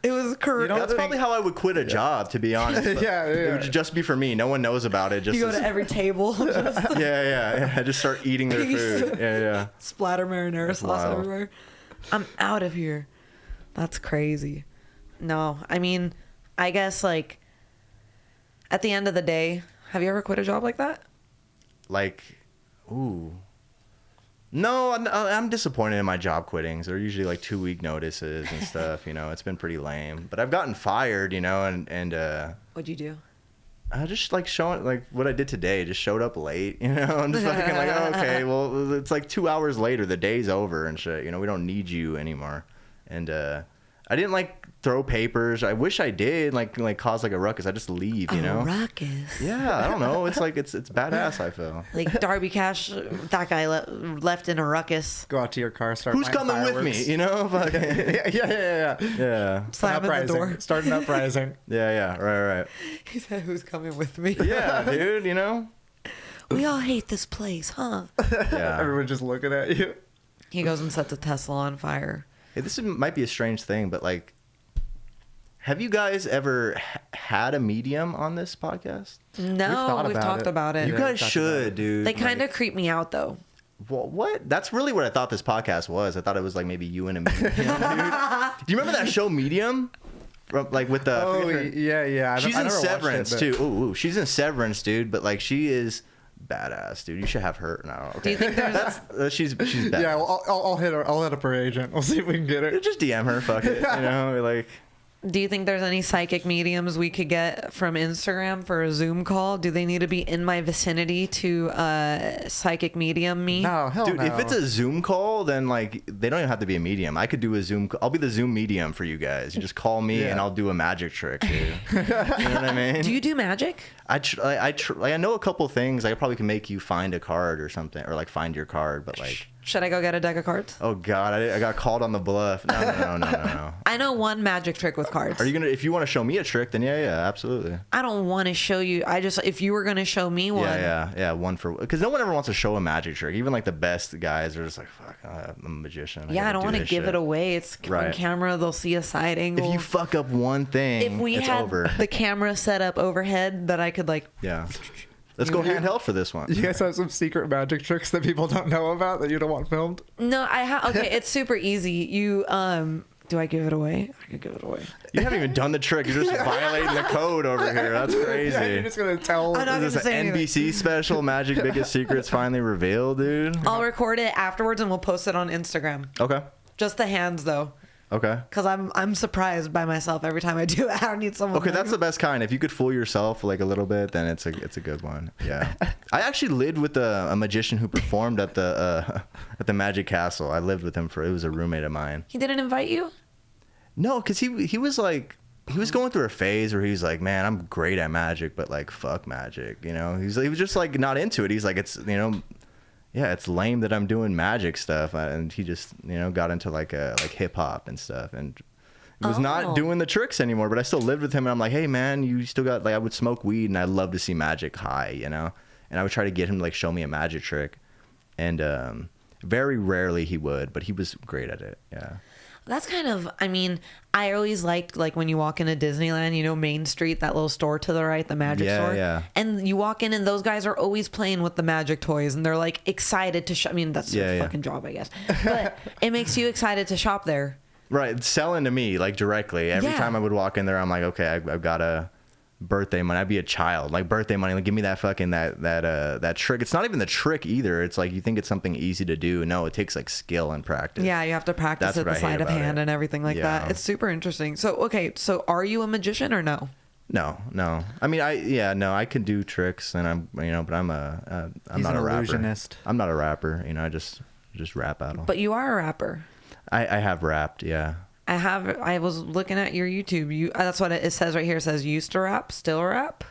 It was correct. That's probably how I would quit a job, to be honest. But Yeah. It would just be for me. No one knows about it. Just You go to every table, just yeah. Just start eating their food. Yeah. splatter marinara sauce wild. everywhere. I'm out of here. That's crazy. No, I mean, I guess at the end of the day, have you ever quit a job like that? Ooh. No, I'm disappointed in my job quittings. They're usually 2-week notices and stuff, you know. It's been pretty lame. But I've gotten fired, you know, and What'd you do? I just showing what I did today, just showed up late, you know. I'm just oh, okay, well, it's 2 hours later, the day's over and shit, you know, we don't need you anymore. And I didn't throw papers. I wish I did cause a ruckus. I just leave, you know. A ruckus. Yeah, I don't know. It's it's badass, I feel. Darby Cash, that guy left in a ruckus. Go out to your car, start. Who's lighting coming with me, fireworks. you know? Yeah. Yeah. Slam in the door. Start an uprising. Yeah, right. He said, who's coming with me? Yeah, dude, you know? We all hate this place, huh? Yeah. Everyone just looking at you. He goes and sets a Tesla on fire. Hey, this might be a strange thing, but have you guys ever had a medium on this podcast? No, we've talked about it. You Yeah, guys we've talked should, about it. dude. They kind of creep me out, though. What? That's really what I thought this podcast was. I thought it was maybe you and a medium, dude. Do you remember that show Medium? From, with the. Oh, yeah. She's I in never watched Severance it, but- too. Ooh, she's in Severance, dude. But she is badass, dude. You should have her. No, okay. Do you think there's she's badass. Yeah, well, I'll hit her. I'll hit up her agent. We'll see if we can get her. Just DM her. Fuck it. You know, Do you think there's any psychic mediums we could get from Instagram for a Zoom call? Do they need to be in my vicinity to psychic medium me? No, hell Dude, no. if it's a Zoom call, then like they don't even have to be a medium. I could do a Zoom. I'll be the Zoom medium for you guys. You just call me and I'll do a magic trick, dude. You know what I mean? Do you do magic? I know a couple things. I probably can make you find a card or something, or like find your card. But like, should I go get a deck of cards? oh god, I got called on the bluff. No. I know one magic trick with cards. Are you gonna? If you want to show me a trick, then yeah, absolutely. I don't want to show you. If you were gonna show me one. Yeah. One for, because no one ever wants to show a magic trick. Even like the best guys are just like, fuck, I'm a magician. I don't want to give it away. It's on camera. They'll see a side angle. If you fuck up one thing, if we it's had over. the camera set up overhead that I could like. Yeah. Let's go handheld for this one. You guys have some secret magic tricks that people don't know about that you don't want filmed? No, I have. Okay, it's super easy. You do I give it away? I could give it away. You haven't even done the trick. You're just violating the code over here. That's crazy. Yeah, you're just gonna tell. I'm not Is this gonna say an NBC special? Magic Biggest Secrets finally revealed, dude. I'll record it afterwards and we'll post it on Instagram. Okay. Just the hands though. Okay. Because I'm surprised by myself every time I do it. I don't need someone. Okay, that's the best kind. If you could fool yourself like a little bit, then it's a good one. Yeah. I actually lived with a magician who performed at the Magic Castle. I lived with him it was a roommate of mine. He didn't invite you? No, because he was like, he was going through a phase where he's like, man, I'm great at magic, but like fuck magic, you know. He was just like not into it. He's like, it's, you know, yeah, it's lame that I'm doing magic stuff, and he just, you know, got into like hip hop and stuff, and he was not doing the tricks anymore. But I still lived with him, and I'm like, hey man, you still got, like, I would smoke weed, and I'd love to see magic high, you know, and I would try to get him to like show me a magic trick, and very rarely he would, but he was great at it. Yeah. That's kind of, I mean, I always liked, like, when you walk into Disneyland, you know, Main Street, that little store to the right, the magic store. Yeah. And you walk in and those guys are always playing with the magic toys and they're like excited to I mean, that's their fucking job, I guess. But it makes you excited to shop there. Right. Selling to me, like, directly. Every time I would walk in there, I'm like, okay, I've got a birthday money. I'd be a child, like, birthday money, like, give me that fucking that trick. It's not even the trick either. It's like, you think it's something easy to do. No, it takes like skill and practice. Yeah, you have to practice at the sleight of hand and everything like that. It's super interesting. So okay, so are you a magician or no? No. I mean, I can do tricks, and I'm, you know, but I'm not a rapper. Illusionist. I'm not a rapper, you know. I just rap at them. But you are a rapper. I have rapped, yeah. I was looking at your YouTube. That's what it says right here. It says used to rap, still rap.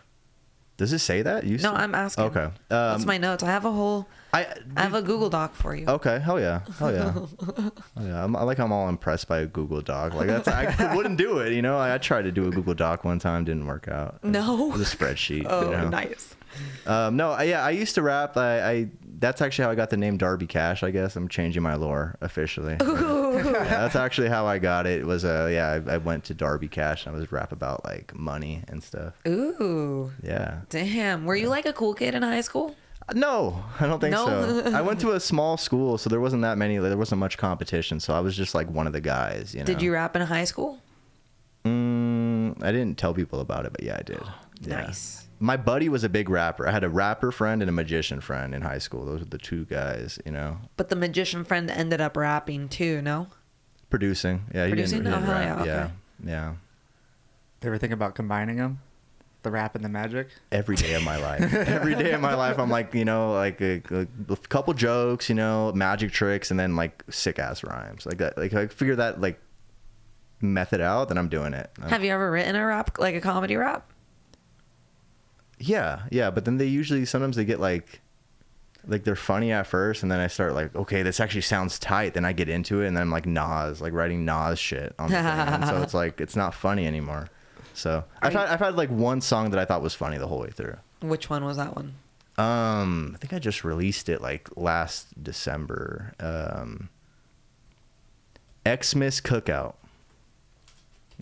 Does it say that? No, I'm asking. Okay. That's my notes. I have a whole. I have a Google Doc for you. Okay. Hell yeah. I like how I'm all impressed by a Google Doc. Like, that's, I wouldn't do it. You know, I tried to do a Google Doc one time, didn't work out. No. It was a spreadsheet. Oh, you know? nice. I used to rap. That's actually how I got the name Darby Cash, I guess. I'm changing my lore officially. Yeah, that's actually how I got it. It was I went to Darby Cash and I was rap about like money and stuff. Ooh. Yeah. Damn. Were you like a cool kid in high school? No, I don't think so. I went to a small school, so there wasn't that many. There wasn't much competition, so I was just like one of the guys. You know. Did you rap in high school? I didn't tell people about it, but yeah, I did. Yeah. Nice. My buddy was a big rapper. I had a rapper friend and a magician friend in high school. Those were the two guys, you know. But the magician friend ended up rapping too, no? Producing. Yeah, Producing? He didn't rap. Yeah, okay. Yeah. You ever think about combining them? The rap and the magic? Every day of my life. Every day of my life, I'm like, you know, like a couple jokes, you know, magic tricks, and then like sick ass rhymes. Like that. Like I figure that like method out, then I'm doing it. Have you ever written a rap, like a comedy rap? Yeah, but then sometimes they get like they're funny at first, and then I start like, okay, this actually sounds tight. Then I get into it, and then I'm like Nas, like writing Nas shit on the thing. And so it's like, it's not funny anymore. So I've had like one song that I thought was funny the whole way through. Which one was that one? I think I just released it like last December. Xmas Cookout.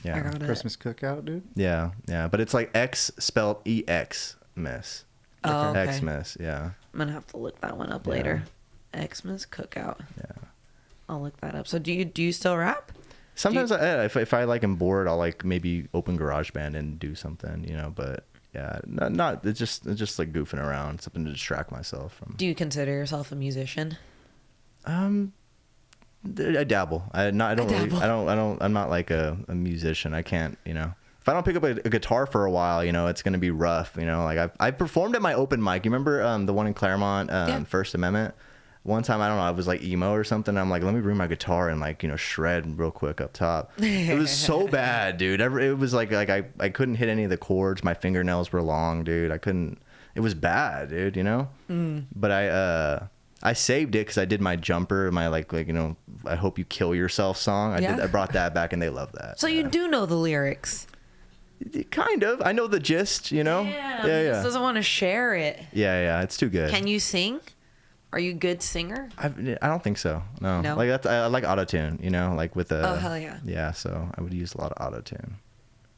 Yeah. I got it. Christmas cookout, dude? Yeah. But it's like X spelled EX miss. Oh, okay. Xmas, yeah. I'm gonna have to look that one up later. Xmas Cookout. Yeah. I'll look that up. So do you still rap? Sometimes if I like am bored, I'll like maybe open GarageBand and do something, you know. But yeah, not it's just like goofing around, something to distract myself from. Do you consider yourself a musician? I dabble. I'm not like a musician. I can't, if I don't pick up a guitar for a while, it's going to be rough, like I performed at my open mic. You remember the one in Claremont, First Amendment? One time, I don't know, I was like emo or something. I'm like, let me bring my guitar and like, shred real quick up top. It was so bad, dude. It was like I couldn't hit any of the chords. My fingernails were long, dude. It was bad, dude, But I saved it because I did my jumper, my like I hope you kill yourself song. I brought that back and they love that. So you do know the lyrics. Kind of. I know the gist, Yeah. He just doesn't want to share it. Yeah. It's too good. Can you sing? Are you a good singer? I don't think so. No. Like I like autotune, like with the. Oh, hell yeah. Yeah, so I would use a lot of autotune.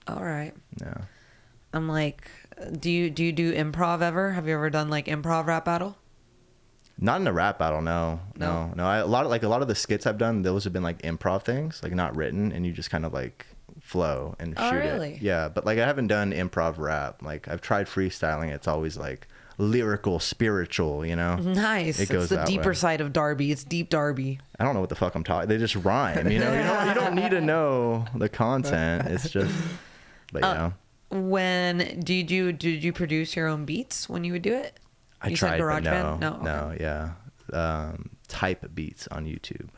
All right. Yeah. I'm like, do you do improv ever? Have you ever done like improv rap battle? Not in a rap battle, no. A lot of the skits I've done, those have been like improv things, like not written, and you just kind of like flow and shoot really? it. Yeah, but like I haven't done improv rap. Like I've tried freestyling. It's always like lyrical, spiritual, Nice. It's the deeper side of Darby. It's deep Darby. I don't know what the fuck I'm talking. They just rhyme, you don't need to know the content. It's just, but When did you produce your own beats when you would do it? I tried, but no, yeah. Type beats on YouTube.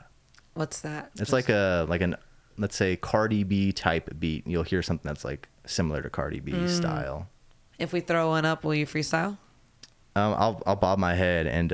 What's that? It's like an let's say Cardi B type beat. You'll hear something that's like similar to Cardi B style. If we throw one up, will you freestyle? I'll bob my head and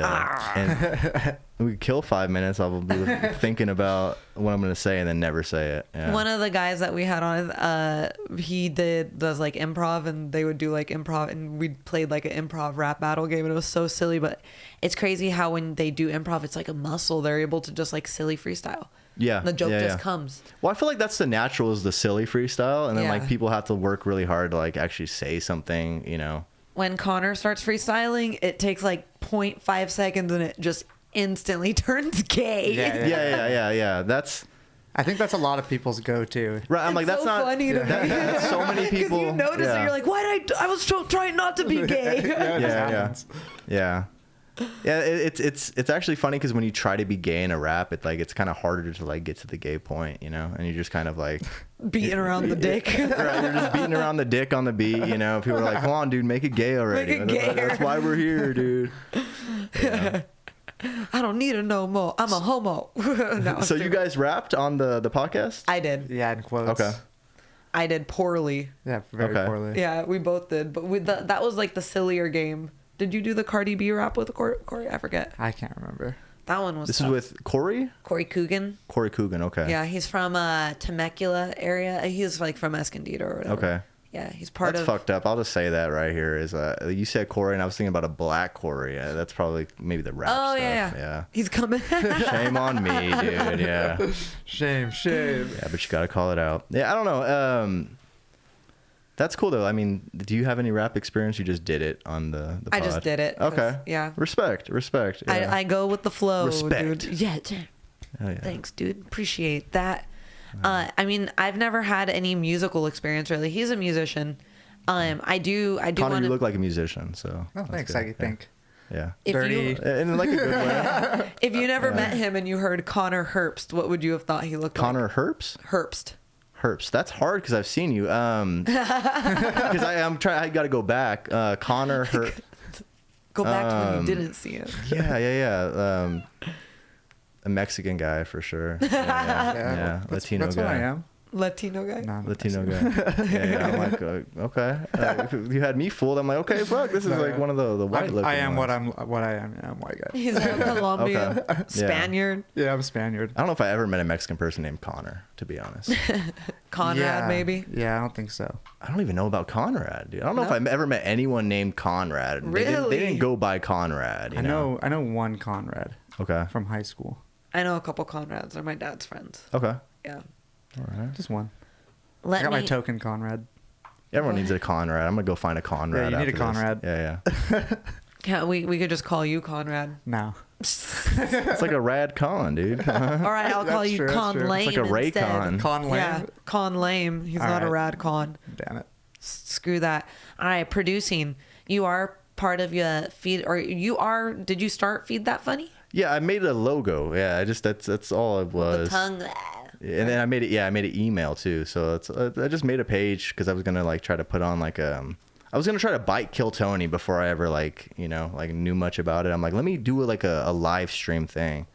we kill 5 minutes. I'll be thinking about what I'm gonna say and then never say it. Yeah. One of the guys that we had on, he does like improv, and they would do like improv, and we played like an improv rap battle game, and it was so silly. But it's crazy how when they do improv, it's like a muscle. They're able to just like silly freestyle. Yeah, the joke just comes. Well, I feel like that's the natural, is the silly freestyle, and then like people have to work really hard to like actually say something, When Connor starts freestyling, it takes like 0.5 seconds and it just instantly turns gay. Yeah. I think that's a lot of people's go-to. Right, I'm like, that's so not funny to me. That's so many people. You notice it, you're like, why did I was trying not to be gay. Yeah. It's actually funny because when you try to be gay in a rap, it's kind of harder to like get to the gay point, and you're just kind of like beating around the dick. Right, you're just beating around the dick on the beat, People are like, come on, dude, make it gay already. Make it That's why we're here, dude. I don't need it no more. I'm a homo. No, so you guys rapped on the podcast? I did. Yeah, in quotes. Okay. I did poorly. Yeah, very poorly. Yeah, we both did. But that was like the sillier game. Did you do the Cardi B rap with Corey? I forget. I can't remember. That one was This tough. is with Corey? Corey Coogan. Corey Coogan, okay. Yeah, he's from Temecula area. He's like from Escondido or whatever. Okay. Yeah, he's part That's fucked up. I'll just say that right here is you said Corey and I was thinking about a black Corey. That's probably maybe the rap stuff. Yeah. He's coming. Shame on me, dude. Yeah. Shame. Yeah, but you got to call it out. Yeah, I don't know. That's cool though. I mean, do you have any rap experience? You just did it on the pod? I just did it. Okay. Yeah. Respect. Yeah. I go with the flow, Respect. dude. Yeah. Oh, yeah. Thanks, dude. Appreciate that. I mean, I've never had any musical experience really. He's a musician. I do. Connor, you look like a musician, so. Oh, thanks. I think. Yeah. Dirty. In like a good way. If you never met him and you heard Connor Herbst, what would you have thought he looked like? Connor Herbst? Herbst. That's hard because I've seen you. Because I got to go back. Connor Herbst. Go back to when you didn't see him. Yeah. A Mexican guy for sure. Yeah. Latino that's guy. What I am. Latino guy? No, Latino guy. Yeah. I'm like, okay. You had me fooled. I'm like, okay, fuck. This is like one of the white looking I am ones. what I am. Yeah, I'm white guy. He's a Colombian. Okay. Spaniard. Yeah, I'm Spaniard. I don't know if I ever met a Mexican person named Connor, to be honest. Conrad, maybe? Yeah, I don't think so. I don't even know about Conrad, dude. I don't know if I've ever met anyone named Conrad. Really? They didn't go by Conrad, you know? I know one Conrad. Okay. From high school. I know a couple Conrads. They're my dad's friends. Okay. Yeah. All right. Just one. I got my token Conrad. Everyone needs a Conrad. I'm gonna go find a Conrad. Yeah, you need a Conrad. Yeah. We could just call you Conrad. No. It's like a rad con, dude. All right, I'll call you Con Lame. It's like a Ray instead. Con. Con Lame? Yeah, Con Lame. He's not a rad con. Damn it. Screw that. All right, producing. You are part of your feed, or you are. Did you start Feed That Funny? Yeah, I made a logo. Yeah, that's all it was. The tongue. And then I made an email too. So I just made a page because I was gonna like try to put on like I was gonna try to bite Kill Tony before I ever like knew much about it. I'm like, let me do like a live stream thing,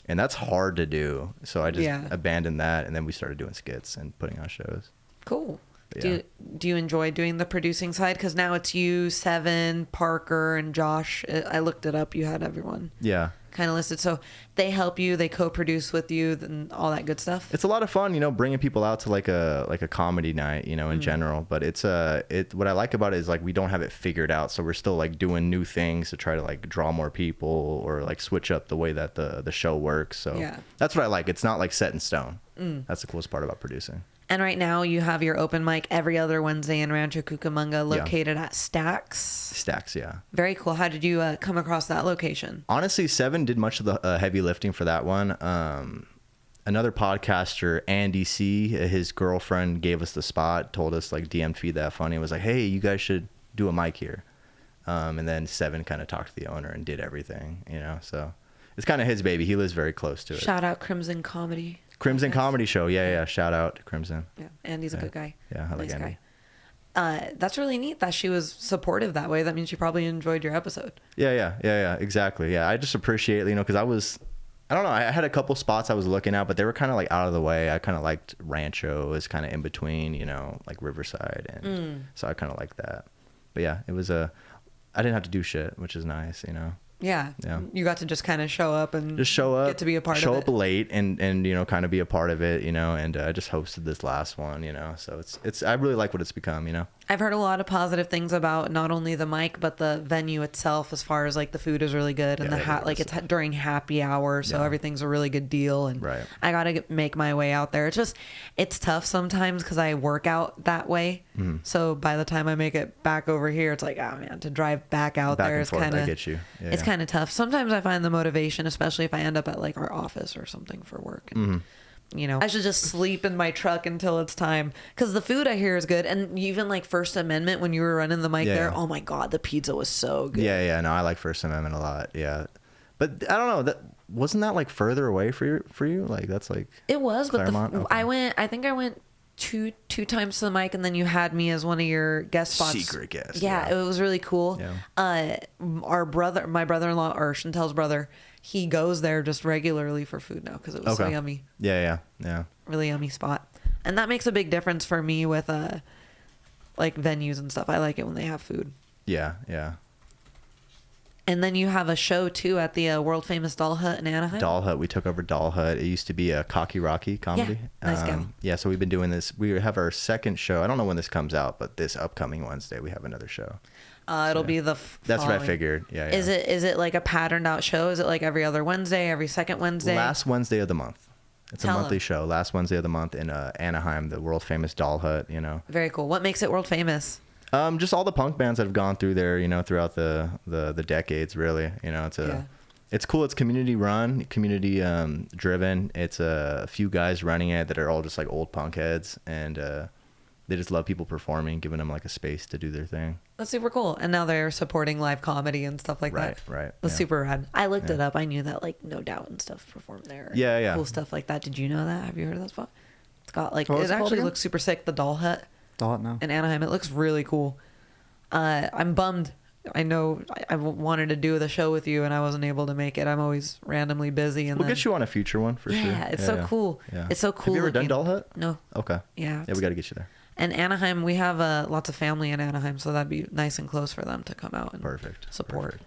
and that's hard to do. So I just abandoned that, and then we started doing skits and putting on shows. Cool. Yeah. Do you enjoy doing the producing side? Because now it's you, Seven, Parker, and Josh. I looked it up. You had everyone. Yeah. Kind of listed. So they help you. They co-produce with you, and all that good stuff. It's a lot of fun, bringing people out to like a comedy night, in general. But it's what I like about it is like we don't have it figured out, so we're still like doing new things to try to like draw more people or like switch up the way that the show works. So that's what I like. It's not like set in stone. That's the coolest part about producing. And right now you have your open mic every other Wednesday in Rancho Cucamonga, located at Stacks. Stacks, yeah. Very cool. How did you come across that location? Honestly, Seven did much of the heavy lifting for that one. Another podcaster, Andy C, his girlfriend gave us the spot, told us like DM Feed That Funny, was like, hey, you guys should do a mic here. And then Seven kind of talked to the owner and did everything, so it's kind of his baby. He lives very close to it. Shout out Crimson Comedy. Crimson Comedy Show. Yeah. Shout out to Crimson. Yeah. Andy's a good guy. Yeah, I like nice Andy. Guy. That's really neat that she was supportive that way. That means she probably enjoyed your episode. Yeah. Exactly. Yeah. I just appreciate, because I don't know. I had a couple spots I was looking at, but they were kind of like out of the way. I kind of liked Rancho is kind of in between, like Riverside. And so I kind of like that. But yeah, I didn't have to do shit, which is nice, Yeah. You got to just kind of show up and just get to be a part of it. Show up late and kind of be a part of it, and I just hosted this last one, so it's I really like what it's become, I've heard a lot of positive things about not only the mic but the venue itself, as far as like the food is really good and it's during happy hour, so everything's a really good deal, and I gotta make my way out there. It's tough sometimes because I work out that way, so by the time I make it back over here, it's like, oh man, to drive back out there is kind of, I get you. It's kind of tough. Sometimes I find the motivation, especially if I end up at like our office or something for work, and I should just sleep in my truck until it's time, because the food I hear is good. And even like First Amendment, when you were running the mic there, oh my god, the pizza was so good. No, I like First Amendment a lot. But I don't know, wasn't that like further away for you? Like that's like it was, Claremont? But I think I went two times to the mic, and then you had me as one of your guest spots. Secret guest. Yeah, it was really cool. My brother-in-law, or Chantel's brother, he goes there just regularly for food now because it was so yummy. Yeah. Really yummy spot. And that makes a big difference for me with like venues and stuff. I like it when they have food. Yeah. And then you have a show too at the world famous Doll Hut in Anaheim. Doll Hut. We took over Doll Hut. It used to be a Cocky Rocky comedy. Yeah, nice guy. Yeah, so we've been doing this. We have our second show. I don't know when this comes out, but this upcoming Wednesday we have another show. It'll be the That's what I figured. Yeah. Is it like a patterned out show? Is it like every other Wednesday, every second Wednesday? Last Wednesday of the month. It's a monthly show. Last Wednesday of the month in Anaheim, the world famous Doll Hut. Very cool. What makes it world famous? Just all the punk bands that have gone through there, throughout the decades, really. It's cool. It's community run, community driven. It's a few guys running it that are all just like old punk heads, and they just love people performing, giving them like a space to do their thing. That's super cool. And now they're supporting live comedy and stuff like that. Right. That's super rad. I looked it up. I knew that like No Doubt and stuff performed there. Yeah. Cool stuff like that. Did you know that? Have you heard of that spot? It's got like, it actually looks super sick. The Doll Hut. No. In Anaheim. It looks really cool. I'm bummed. I know I wanted to do the show with you and I wasn't able to make it. I'm always randomly busy. And we'll get you on a future one for sure. Yeah, it's so cool. Yeah. It's so cool. Have you ever done Doll Hut? No. Okay. Yeah. Yeah, we got to get you there. And Anaheim, we have lots of family in Anaheim, so that'd be nice and close for them to come out and support.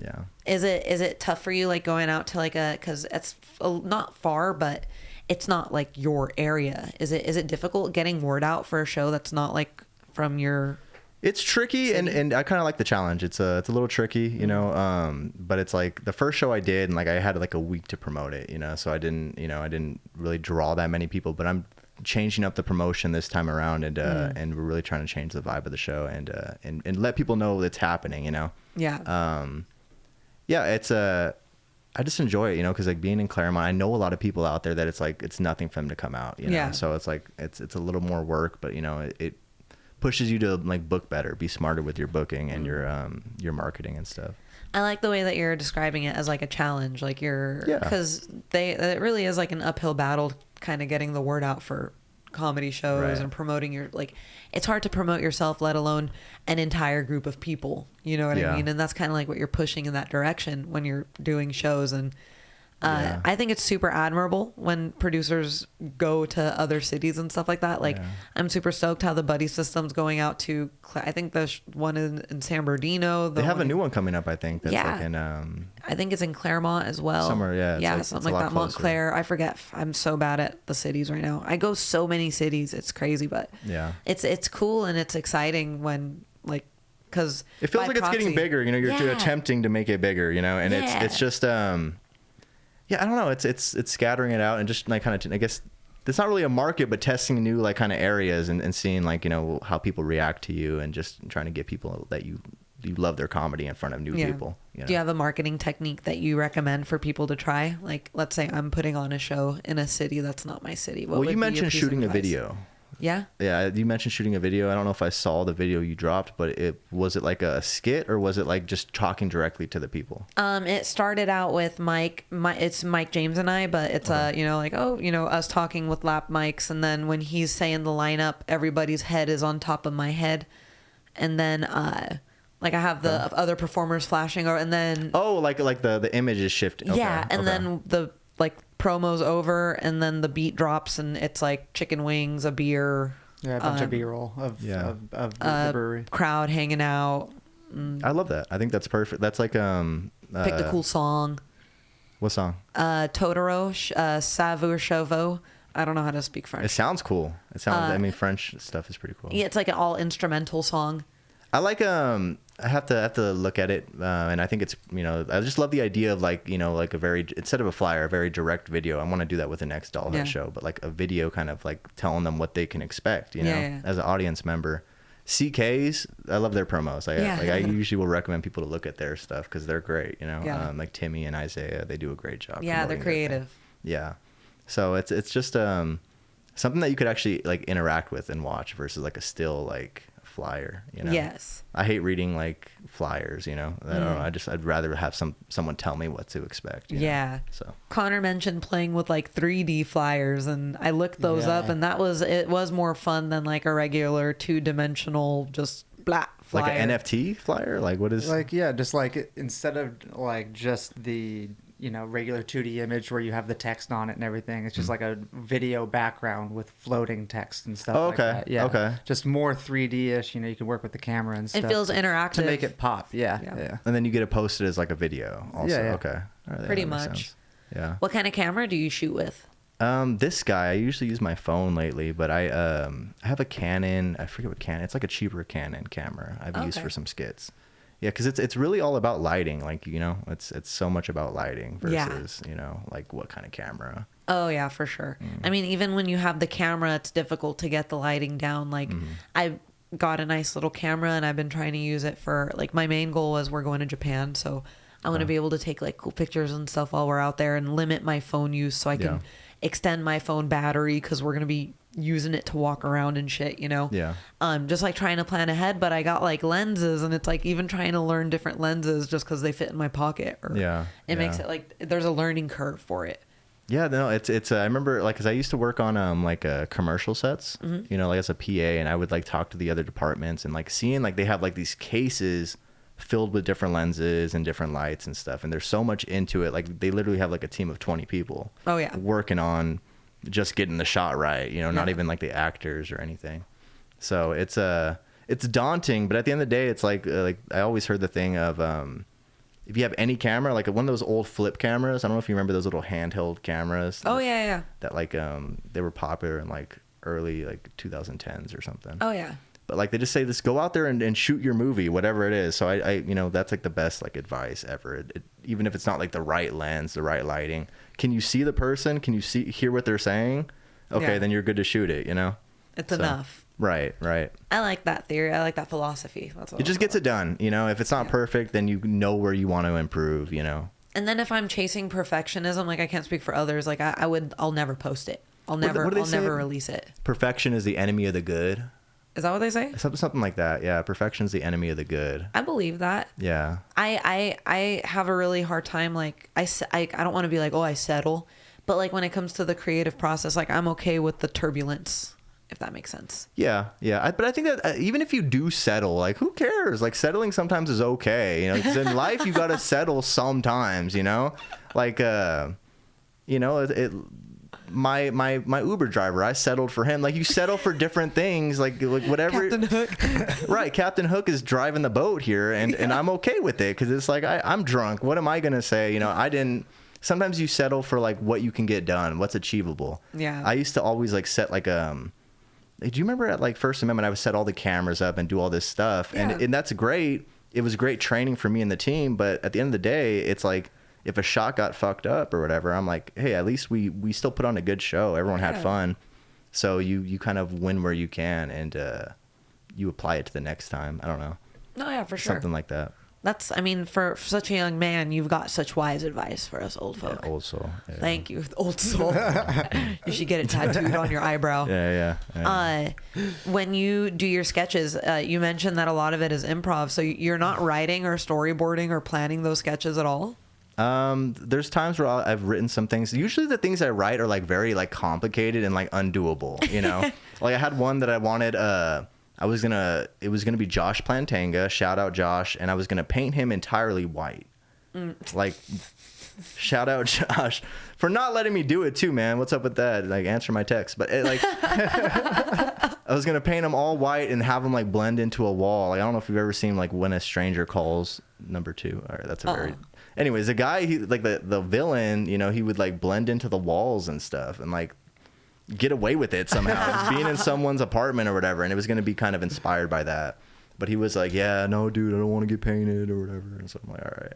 Yeah. Is it tough for you, like going out to like because it's not far, but it's not like your area. Is it difficult getting word out for a show that's not like from your? It's tricky, and I kind of like the challenge. It's a little tricky, but it's like the first show I did, and like I had like a week to promote it, so I didn't really draw that many people, but I'm changing up the promotion this time around, and we're really trying to change the vibe of the show and let people know it's happening, it's I just enjoy it, because like being in Claremont, I know a lot of people out there that it's like it's nothing for them to come out, so it's like it's a little more work, but pushes you to like book better, be smarter with your booking and your marketing and stuff. I like the way that you're describing it as like a challenge, like because it really is like an uphill battle, kind of getting the word out for comedy shows and promoting it's hard to promote yourself, let alone an entire group of people. You know what I mean? And that's kind of like what you're pushing in that direction when you're doing shows. And I think it's super admirable when producers go to other cities and stuff like that. Like, I'm super stoked how the buddy system's going out to, I think the one in San Bernardino. They have a new one coming up, I think. That's like in, I think it's in Claremont as well. Somewhere, something like that. Montclair. I forget. I'm so bad at the cities right now. I go so many cities. It's crazy, but it's cool and it's exciting when like, because it feels like it's getting bigger. You know, you're attempting to make it bigger. You know, and it's just I don't know. It's scattering it out and just like kind of, I guess it's not really a market, but testing new like kind of areas and seeing like, you know, how people react to you and just trying to get people that you love their comedy in front of new people. You know? Do you have a marketing technique that you recommend for people to try? Like, let's say I'm putting on a show in a city that's not my city. What you mentioned shooting a video. Yeah. Yeah, you mentioned shooting a video. I don't know if I saw the video you dropped, but was it like a skit or was it like just talking directly to the people? It started out with it's Mike James and I, but it's us talking with lap mics, and then when he's saying the lineup, everybody's head is on top of my head, and then like I have the other performers flashing, and then like the images shift. Okay. Yeah, and then the like promo's over and then the beat drops and it's like chicken wings, a beer, a bunch of B-roll of the brewery, crowd hanging out. I love that. I think that's perfect. That's like picked a cool song. What song? Totoro, Savur Chauveau. I don't know how to speak French. It sounds cool. It sounds French stuff is pretty cool. Yeah, it's like an all instrumental song. I like I have to look at it, and I think it's, you know, I just love the idea of like, you know, like instead of a flyer, a very direct video. I want to do that with the next Dollhead show, but like a video kind of like telling them what they can expect, you know, as an audience member. CKs, I love their promos. I usually will recommend people to look at their stuff because they're great, you know. Like Timmy and Isaiah, they do a great job. Yeah, they're creative. Yeah, so it's just something that you could actually like interact with and watch versus like a still like flyer, you know. Yes. I hate reading like flyers, you know. I don't know. I'd rather have someone tell me what to expect. You know? So Connor mentioned playing with like 3D flyers, and I looked those up, and it was more fun than like a regular 2-dimensional just flyer. Like an NFT flyer? Like what is just like instead of like just the, you know, regular 2D image where you have the text on it and everything. It's just like a video background with floating text and stuff like that. Yeah. Okay. Just more 3D-ish, you know, you can work with the camera and stuff. It feels interactive. To make it pop. Yeah. And then you get it posted as like a video also. Yeah. Okay. Right, pretty much. Sense. Yeah. What kind of camera do you shoot with? This guy, I usually use my phone lately, but I have a Canon. I forget what Canon. It's like a cheaper Canon camera I've used for some skits. Yeah, because it's really all about lighting. Like, you know, it's so much about lighting versus, you know, like what kind of camera. Oh, yeah, for sure. I mean, even when you have the camera, it's difficult to get the lighting down. Like, I got a nice little camera, and I've been trying to use it for, like, my main goal was we're going to Japan, so I want to be able to take, like, cool pictures and stuff while we're out there and limit my phone use so I can extend my phone battery because we're going to be using it to walk around and shit, you know. Just like trying to plan ahead, but I got like lenses, and it's like even trying to learn different lenses just because they fit in my pocket, or it makes it like there's a learning curve for it. It's I remember like because I used to work on like commercial sets, you know, like as a PA, and I would like talk to the other departments and like seeing like they have like these cases filled with different lenses and different lights and stuff, and there's so much into it. Like they literally have like a team of 20 people working on just getting the shot right, you know, not even like the actors or anything. So it's daunting, but at the end of the day, it's like I always heard the thing of if you have any camera, like one of those old flip cameras, I don't know if you remember those little handheld cameras. That like they were popular in like early like 2010s or something. But like they just say, just go out there and shoot your movie, whatever it is. So I you know, that's like the best like advice ever. Even if it's not like the right lens, the right lighting, can you see the person? Can you hear what they're saying? Okay, then you're good to shoot it, you know? It's enough. Right. I like that theory. I like that philosophy. That's what it just gets it done, you know? If it's not perfect, then you know where you want to improve, you know? And then if I'm chasing perfectionism, like I can't speak for others, like I'll never post it. I'll never release it. Perfection is the enemy of the good. Is that what they say? Something like that. Yeah. Perfection's the enemy of the good. I believe that. Yeah. I have a really hard time. Like I don't want to be like, oh, I settle. But like when it comes to the creative process, like I'm okay with the turbulence, if that makes sense. Yeah. Yeah. But I think that even if you do settle, like who cares? Like settling sometimes is okay. You know, 'cause in life you got to settle sometimes, you know, like, you know, my Uber driver, I settled for him. Like you settle for different things, like whatever. Captain Hook. Right, Captain Hook is driving the boat here, and I'm okay with it because it's like I'm drunk. What am I gonna say? You know, I didn't. Sometimes you settle for like what you can get done, what's achievable. Yeah. I used to always like set like do you remember at like First Amendment I would set all the cameras up and do all this stuff, Yeah. and that's great. It was great training for me and the team, but at the end of the day, it's like, if a shot got fucked up or whatever, I'm like, hey, at least we still put on a good show. Everyone had fun. So you kind of win where you can, and you apply it to the next time. I don't know. No, yeah, for sure. Something like that. That's, I mean, for such a young man, you've got such wise advice for us old folk. Yeah, old soul. Yeah. Thank you, old soul. You should get it tattooed on your eyebrow. Yeah. When you do your sketches, you mentioned that a lot of it is improv. So you're not writing or storyboarding or planning those sketches at all? There's times where I've written some things. Usually the things I write are like very like complicated and like undoable, you know. Like I had one that I wanted, it was gonna be Josh Plantanga, shout out Josh, and I was gonna paint him entirely white. Like, shout out Josh for not letting me do it too, man. What's up with that? Like, answer my text. But like, I was gonna paint him all white and have him like blend into a wall. Like, I don't know if you've ever seen like When a Stranger Calls #2. All right, that's a very. Anyways, the guy, he like the villain, you know, he would like blend into the walls and stuff, and like get away with it somehow, being in someone's apartment or whatever. And it was going to be kind of inspired by that. But he was like, yeah, no, dude, I don't want to get painted or whatever. And so I'm like, all right.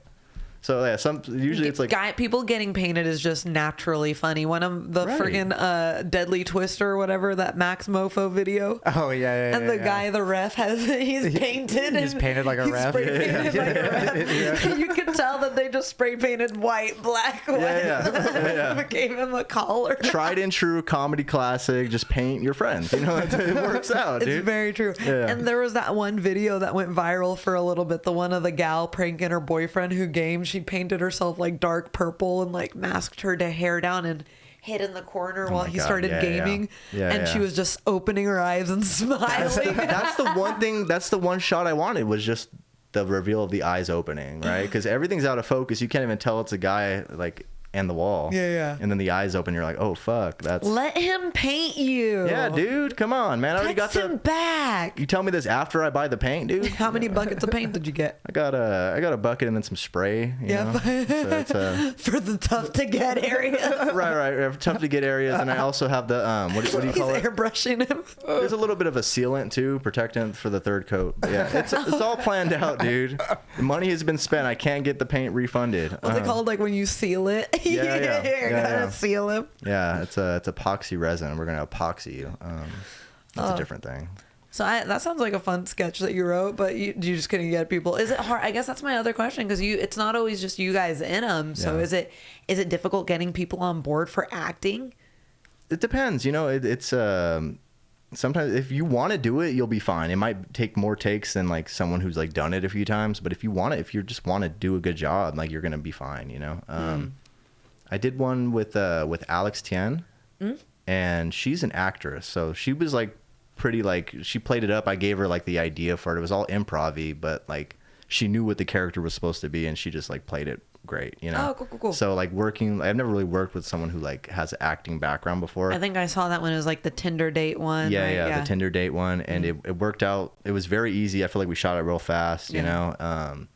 So yeah, usually it's like people getting painted is just naturally funny. One of the friggin' Deadly Twister or whatever, that Max Mofo video. Oh yeah. And the guy, the ref, he's painted. He's painted like a ref. Painted like a ref. You could tell that they just spray painted white, black, white. Yeah. Gave him a collar. Tried and true comedy classic. Just paint your friends. You know, it works out, dude. It's very true. Yeah. And there was that one video that went viral for a little bit. The one of the gal pranking her boyfriend who gamed. She painted herself like dark purple and like masked her hair down and hid in the corner while he started gaming. And she was just opening her eyes and smiling. That's the one thing. That's the one shot I wanted, was just the reveal of the eyes opening, right? Because everything's out of focus. You can't even tell it's a guy like and the wall. And then the eyes open. You're like, oh fuck, that's. Let him paint you. Yeah, dude, come on, man. I already got him back. You tell me this after I buy the paint, dude. How many buckets of paint did you get? I got a bucket and then some spray. You know? So it's, for the tough to get areas. right. Tough to get areas, and I also have the what do you call it? He's airbrushing him. There's a little bit of a sealant too, protectant for the third coat. But yeah, it's all planned out, dude. The money has been spent. I can't get the paint refunded. What's it called? Like when you seal it? You're gonna seal him. Yeah, it's epoxy resin. We're gonna epoxy you. That's a different thing. So that sounds like a fun sketch that you wrote, but you just couldn't get people. Is it hard? I guess that's my other question, because it's not always just you guys in them. So is it difficult getting people on board for acting? It depends. You know, it's sometimes if you want to do it, you'll be fine. It might take more takes than like someone who's like done it a few times. But if you just want to do a good job, like you're gonna be fine. You know. I did one with Alex Tien, and she's an actress, so she was like pretty like she played it up. I gave her like the idea for it. It was all improv-y, but like she knew what the character was supposed to be, and she just like played it great, you know. Oh, cool. So like I've never really worked with someone who like has an acting background before. I think I saw that one. It was like the Tinder date one. Yeah, the Tinder date one, and it worked out. It was very easy. I feel like we shot it real fast, you know.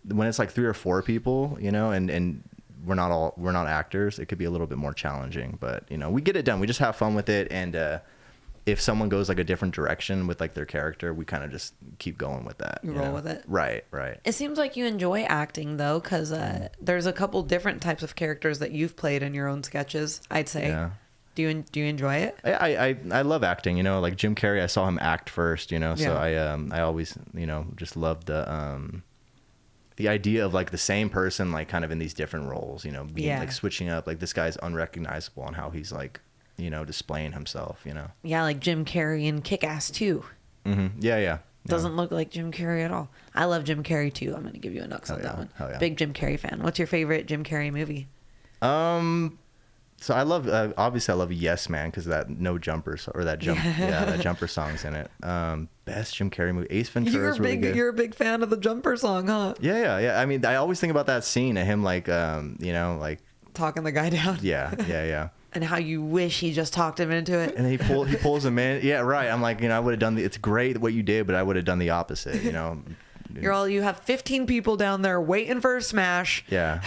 When it's like 3 or 4 people, you know, and we're not actors, it could be a little bit more challenging, but you know, we get it done. We just have fun with it, and if someone goes like a different direction with like their character, we kind of just keep going with that. You roll with it. Right. It seems like you enjoy acting though, because there's a couple different types of characters that you've played in your own sketches, I'd say. Yeah. Do you enjoy it? I love acting, you know, like Jim Carrey, I saw him act first, you know, so I always, you know, just loved the idea of like the same person like kind of in these different roles, you know, being like switching up, like this guy's unrecognizable on how he's like, you know, displaying himself, you know. Yeah, like Jim Carrey in Kick-Ass 2. Mm-hmm. Yeah. Doesn't look like Jim Carrey at all. I love Jim Carrey too. I'm gonna give you a nux on that one. Hell yeah. Big Jim Carrey fan. What's your favorite Jim Carrey movie? So I love obviously I love Yes Man because that No Jumper that that Jumper song's in it. Best Jim Carrey movie, Ace Ventura is really good. You're a big fan of the Jumper song, huh? Yeah. I mean, I always think about that scene of him like like talking the guy down. Yeah. And how you wish he just talked him into it. And he pulls him in. Yeah, right. I'm like, I would have done it's great what you did, but I would have done the opposite, You have 15 people down there waiting for a smash. Yeah.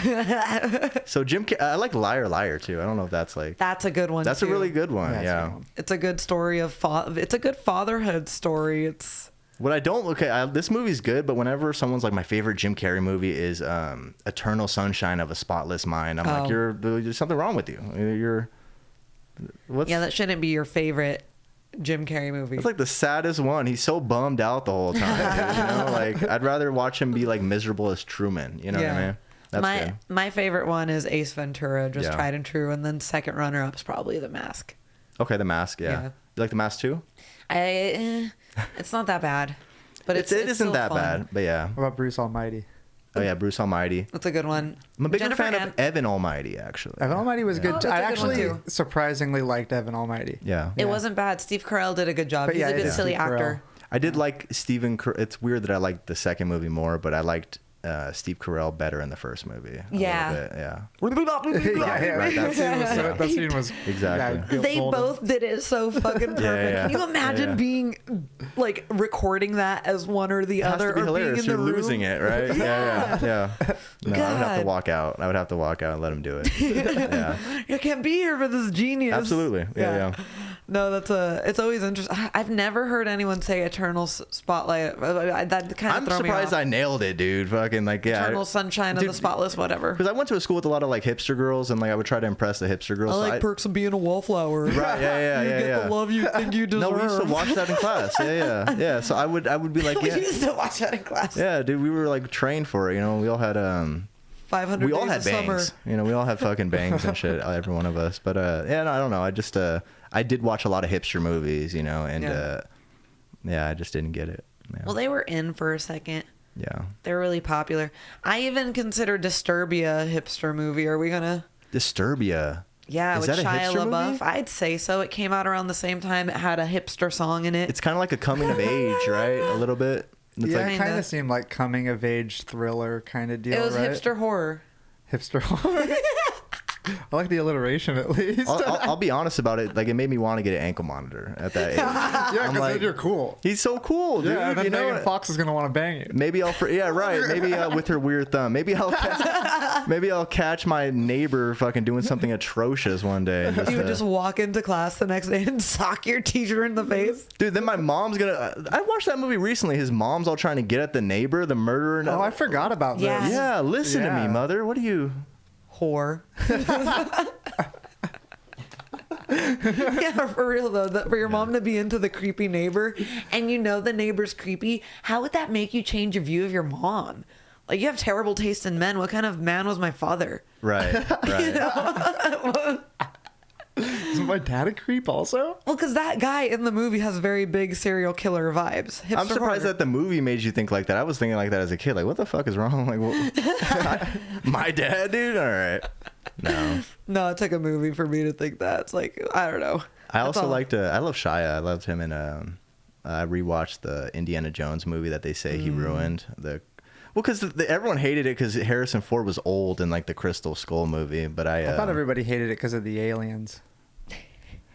So I like Liar Liar too. I don't know if that's like. That's a good one. That's too. a really good one. Yeah. It's a good story of it's a good fatherhood story. It's. What I don't look at, this movie's good, but whenever someone's like, my favorite Jim Carrey movie is Eternal Sunshine of a Spotless Mind, I'm like, there's something wrong with you. Yeah, that shouldn't be your favorite Jim Carrey movie. It's like the saddest one. He's so bummed out the whole time. Like I'd rather watch him be like miserable as Truman. You know what I mean? That's good. My favorite one is Ace Ventura, just tried and true, and then second runner up is probably The Mask. Okay, The Mask. Yeah. You like The Mask too? It's not that bad, but it isn't that bad. But yeah. What about Bruce Almighty? Oh yeah, Bruce Almighty. That's a good one. I'm a bigger fan of Evan Almighty, actually. Evan Almighty was good. I actually surprisingly liked Evan Almighty. Yeah. It wasn't bad. Steve Carell did a good job. He's a good silly actor. I did like Stephen. It's weird that I liked the second movie more, but I liked Steve Carell better in the first movie. Yeah. Right, that scene was exactly. Yeah, they both did it so fucking perfect. Can you imagine being like recording that as one or the other, or hilarious. Being in the room? Losing it, right? Yeah. No, I would have to walk out. And let him do it. Yeah. You can't be here for this genius. Absolutely. Yeah. No, it's always interesting. I've never heard anyone say Eternal Spotlight. That kind of. I'm surprised I nailed it, dude. Fucking like Eternal Sunshine of the Spotless, whatever. Because I went to a school with a lot of like hipster girls, and like I would try to impress the hipster girls. I like perks of being a wallflower. Right? Yeah. You get the love you think you deserve. No, we used to watch that in class. Yeah. So I would be like, we used to watch that in class. Yeah, dude, we were like trained for it. We all had 500 we all days had of bangs. summer. We all had fucking bangs and shit. Every one of us. But no, I don't know. I just I did watch a lot of hipster movies, and I just didn't get it. Yeah. Well, they were in for a second. Yeah. They're really popular. I even consider Disturbia a hipster movie. Are we gonna? Disturbia. Yeah, Is with that a Shia hipster LaBeouf. movie? I'd say so. It came out around the same time. It had a hipster song in it. It's kind of like a coming of age, right? A little bit. It's it kind of seemed like coming of age thriller kind of deal. It was right? hipster horror. Hipster horror. I like the alliteration at least. I'll be honest about it. Like it made me want to get an ankle monitor at that age. Yeah, because like, you're cool. He's so cool, dude. Yeah, and then Megan Fox is gonna want to bang you. Maybe Maybe with her weird thumb. Maybe I'll catch my neighbor fucking doing something atrocious one day. You would just walk into class the next day and sock your teacher in the face. Dude, then my mom's gonna. I watched that movie recently. His mom's all trying to get at the neighbor, the murderer. Oh, I forgot about this. Yeah, listen to me, mother. What are you? Whore. Yeah, for real though, for your mom to be into the creepy neighbor, and the neighbor's creepy, how would that make you change your view of your mom? Like, you have terrible taste in men. What kind of man was my father? Right. Isn't my dad a creep also? Well, because that guy in the movie has very big serial killer vibes. Hipster I'm surprised that the movie made you think like that. I was thinking like that as a kid. Like, what the fuck is wrong? Like, my dad, dude? All right. No, it took a movie for me to think that. It's like, I don't know. I love Shia. I loved him in I rewatched the Indiana Jones movie that they say he ruined. Because everyone hated it because Harrison Ford was old in like the Crystal Skull movie. But I thought everybody hated it because of the aliens.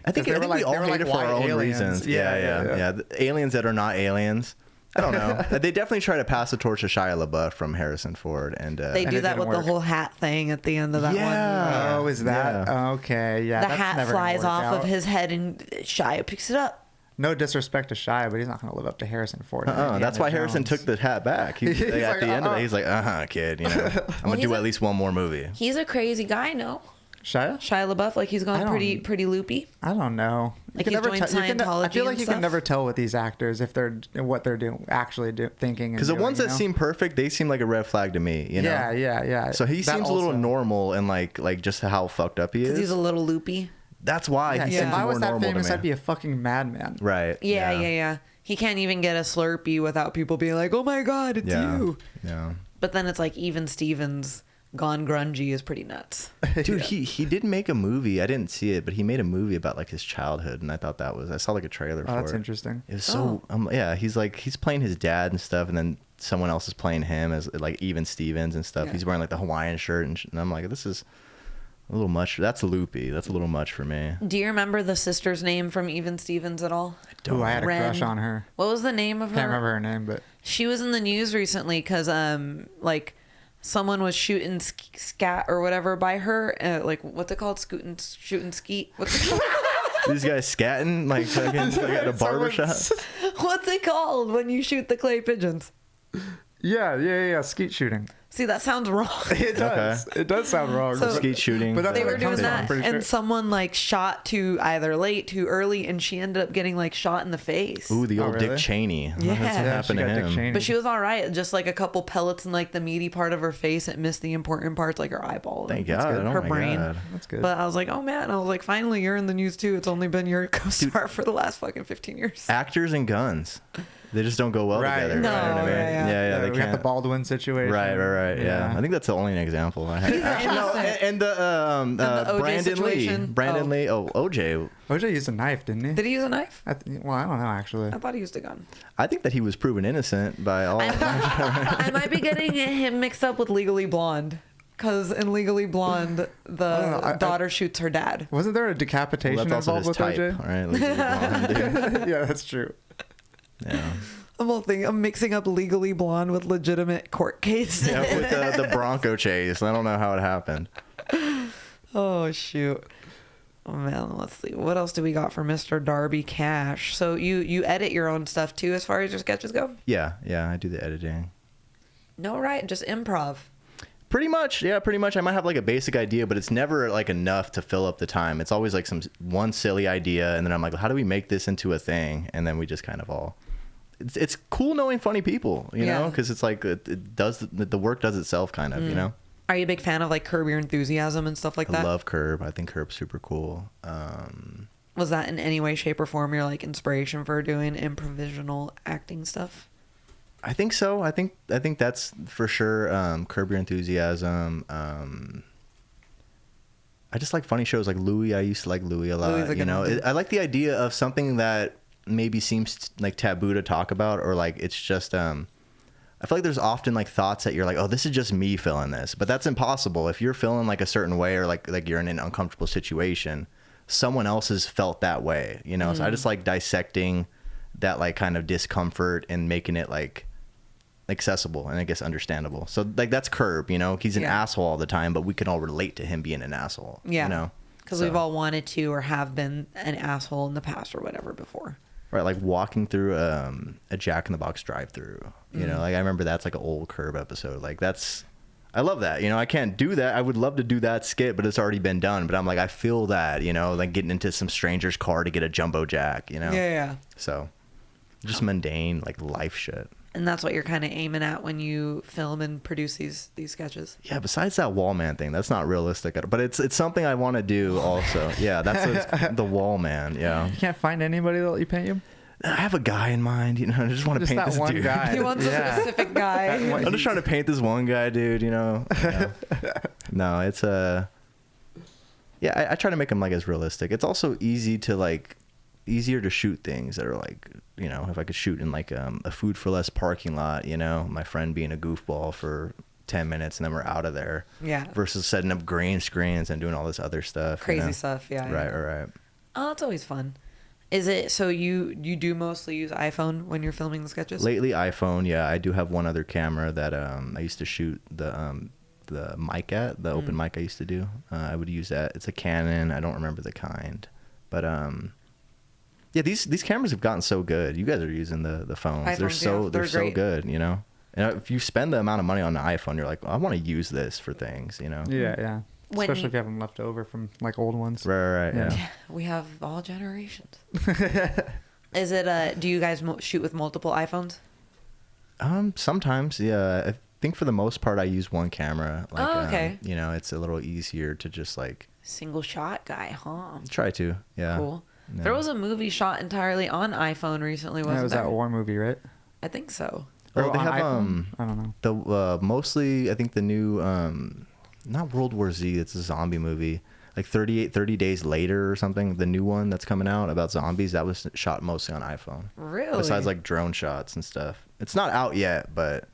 I think we all hate it for our own reasons. Yeah. The aliens that are not aliens. I don't know. They definitely try to pass the torch to Shia LaBeouf from Harrison Ford, and they do that with the whole hat thing at the end of that one. Oh, is that okay? Yeah, the hat flies off of his head, and Shia picks it up. No disrespect to Shia, but he's not going to live up to Harrison Ford. That's why Harrison took the hat back. At the end of it, he's like, kid, I'm going to do at least one more movie. He's a crazy guy, no? Shia LaBeuf, like he's gone pretty loopy. I don't know. Like he's joined Scientology. I feel like you can never tell with these actors if they're what they're doing, thinking. Because the ones that seem perfect, they seem like a red flag to me. Yeah. So he seems a little normal and like just how fucked up he is. Because he's a little loopy. That's why he seems more normal to me. If I was that famous, I'd be a fucking madman. Right. Yeah. he can't even get a Slurpee without people being like, oh my God, it's you. Yeah. But then it's like even Stevens gone grungy is pretty nuts. Dude, he did make a movie. I didn't see it, but he made a movie about like his childhood, and I thought I saw like a trailer for it. Oh, that's interesting. It was so yeah, he's playing his dad and stuff, and then someone else is playing him as like even Stevens and stuff. Yeah. He's wearing like the Hawaiian shirt, and I'm like, this is a little much. That's loopy. That's a little much for me. Do you remember the sister's name from Even Stevens at all? I had a crush on her. What was the name of her? Can't remember her name, but she was in the news recently because like someone was shooting scat or whatever by her. Like what's it called? Shooting skeet. What's it called? These guys scatting like at a barbershop. What's it called when you shoot the clay pigeons? Yeah. Skeet shooting. See, that sounds wrong. It does. Okay. It does sound wrong. So, skeet shooting. But they were doing that, and someone like shot too either late, too early, and she ended up getting like shot in the face. Ooh, the old Dick Cheney. Yeah, that's what happened to him. But she was all right. Just like a couple pellets in like the meaty part of her face. It missed the important parts, like her eyeball. Thank God. Her brain. God. That's good. But I was like, oh man. I was like, finally, you're in the news too. It's only been your co-star for the last fucking 15 years. Actors and guns. They just don't go well together. No, right? I mean, yeah. They we got the Baldwin situation. Right. Yeah. I think that's the only example I have. And the Brandon Lee. Oh, OJ. OJ used a knife, didn't he? Did he use a knife? I don't know actually. I thought he used a gun. I think that he was proven innocent by all. I might be getting him mixed up with Legally Blonde. Because in Legally Blonde, the daughter shoots her dad. Wasn't there a decapitation involved with OJ? All right, Legally Blonde, dude. Yeah, that's true. Yeah. I'm mixing up Legally Blonde with legitimate court case. Yeah, with the Bronco chase. I don't know how it happened. Oh, shoot. Oh, man, let's see. What else do we got for Mr. Darby Cash? So you edit your own stuff, too, as far as your sketches go? Yeah, I do the editing. No, right? Just improv. Pretty much. I might have like a basic idea, but it's never like enough to fill up the time. It's always like one silly idea, and then I'm like, how do we make this into a thing? And then we just kind of all... It's cool knowing funny people, you know, because it's like it does the work does itself kind of, you know. Are you a big fan of like Curb Your Enthusiasm and stuff like that? I love Curb. I think Curb's super cool. Was that in any way, shape, or form your like inspiration for doing improvisational acting stuff? I think so. I think that's for sure. Curb Your Enthusiasm. I just like funny shows like Louie. I used to like Louie a lot. You know, I like the idea of something that maybe seems like taboo to talk about, or like it's just I feel like there's often like thoughts that you're like, oh, this is just me feeling this, but that's impossible. If you're feeling like a certain way, or like you're in an uncomfortable situation, someone else has felt that way, you know. So I just like dissecting that like kind of discomfort and making it like accessible and I guess understandable. So like that's Curb, you know. He's an asshole all the time, but we can all relate to him being an asshole. You know, because we've all wanted to or have been an asshole in the past or whatever before. Right, like walking through a Jack in the Box drive-through. You know, like I remember that's like an old Curb episode. Like I love that. You know, I can't do that. I would love to do that skit, but it's already been done. But I'm like, I feel that. You know, like getting into some stranger's car to get a jumbo Jack. You know. Yeah. So, just mundane like life shit. And that's what you're kind of aiming at when you film and produce these sketches. Yeah, besides that wall man thing, that's not realistic. But it's something I want to do also. Yeah, that's the wall man. Yeah. You can't find anybody that'll let you paint you? I have a guy in mind, you know. I just want to paint this one dude. Guy. He wants a specific guy. I'm just trying to paint this one guy, dude, you know. No, it's yeah, I try to make them like as realistic. It's also easier to shoot things that are like, you know, if I could shoot in like a Food for Less parking lot, you know, my friend being a goofball for 10 minutes and then we're out of there. Yeah. Versus setting up green screens and doing all this other stuff. Crazy stuff, yeah. Right. Oh, it's always fun. Is it so you do mostly use iPhone when you're filming the sketches? Lately iPhone, yeah. I do have one other camera that I used to shoot the mic at, the open mic I used to do. I would use that. It's a Canon. I don't remember the kind. But yeah, these cameras have gotten so good. You guys are using the phones. They're so good, you know. And if you spend the amount of money on the iPhone, you're like, I want to use this for things, you know. Yeah. Especially if you have them left over from like old ones. Right. Yeah. We have all generations. Is it do you guys shoot with multiple iPhones? Sometimes, yeah. I think for the most part I use one camera. Like, okay. You know, it's a little easier to just like single shot guy, huh? Try to, yeah. Cool. No. There was a movie shot entirely on iPhone recently, wasn't That was there? that war movie, right? I think so. Oh, they on have iPhone? I don't know. the mostly I think the new not World War Z. It's a zombie movie. Like 30 days later or something. The new one that's coming out about zombies that was shot mostly on iPhone. Really? Besides like drone shots and stuff. It's not out yet, but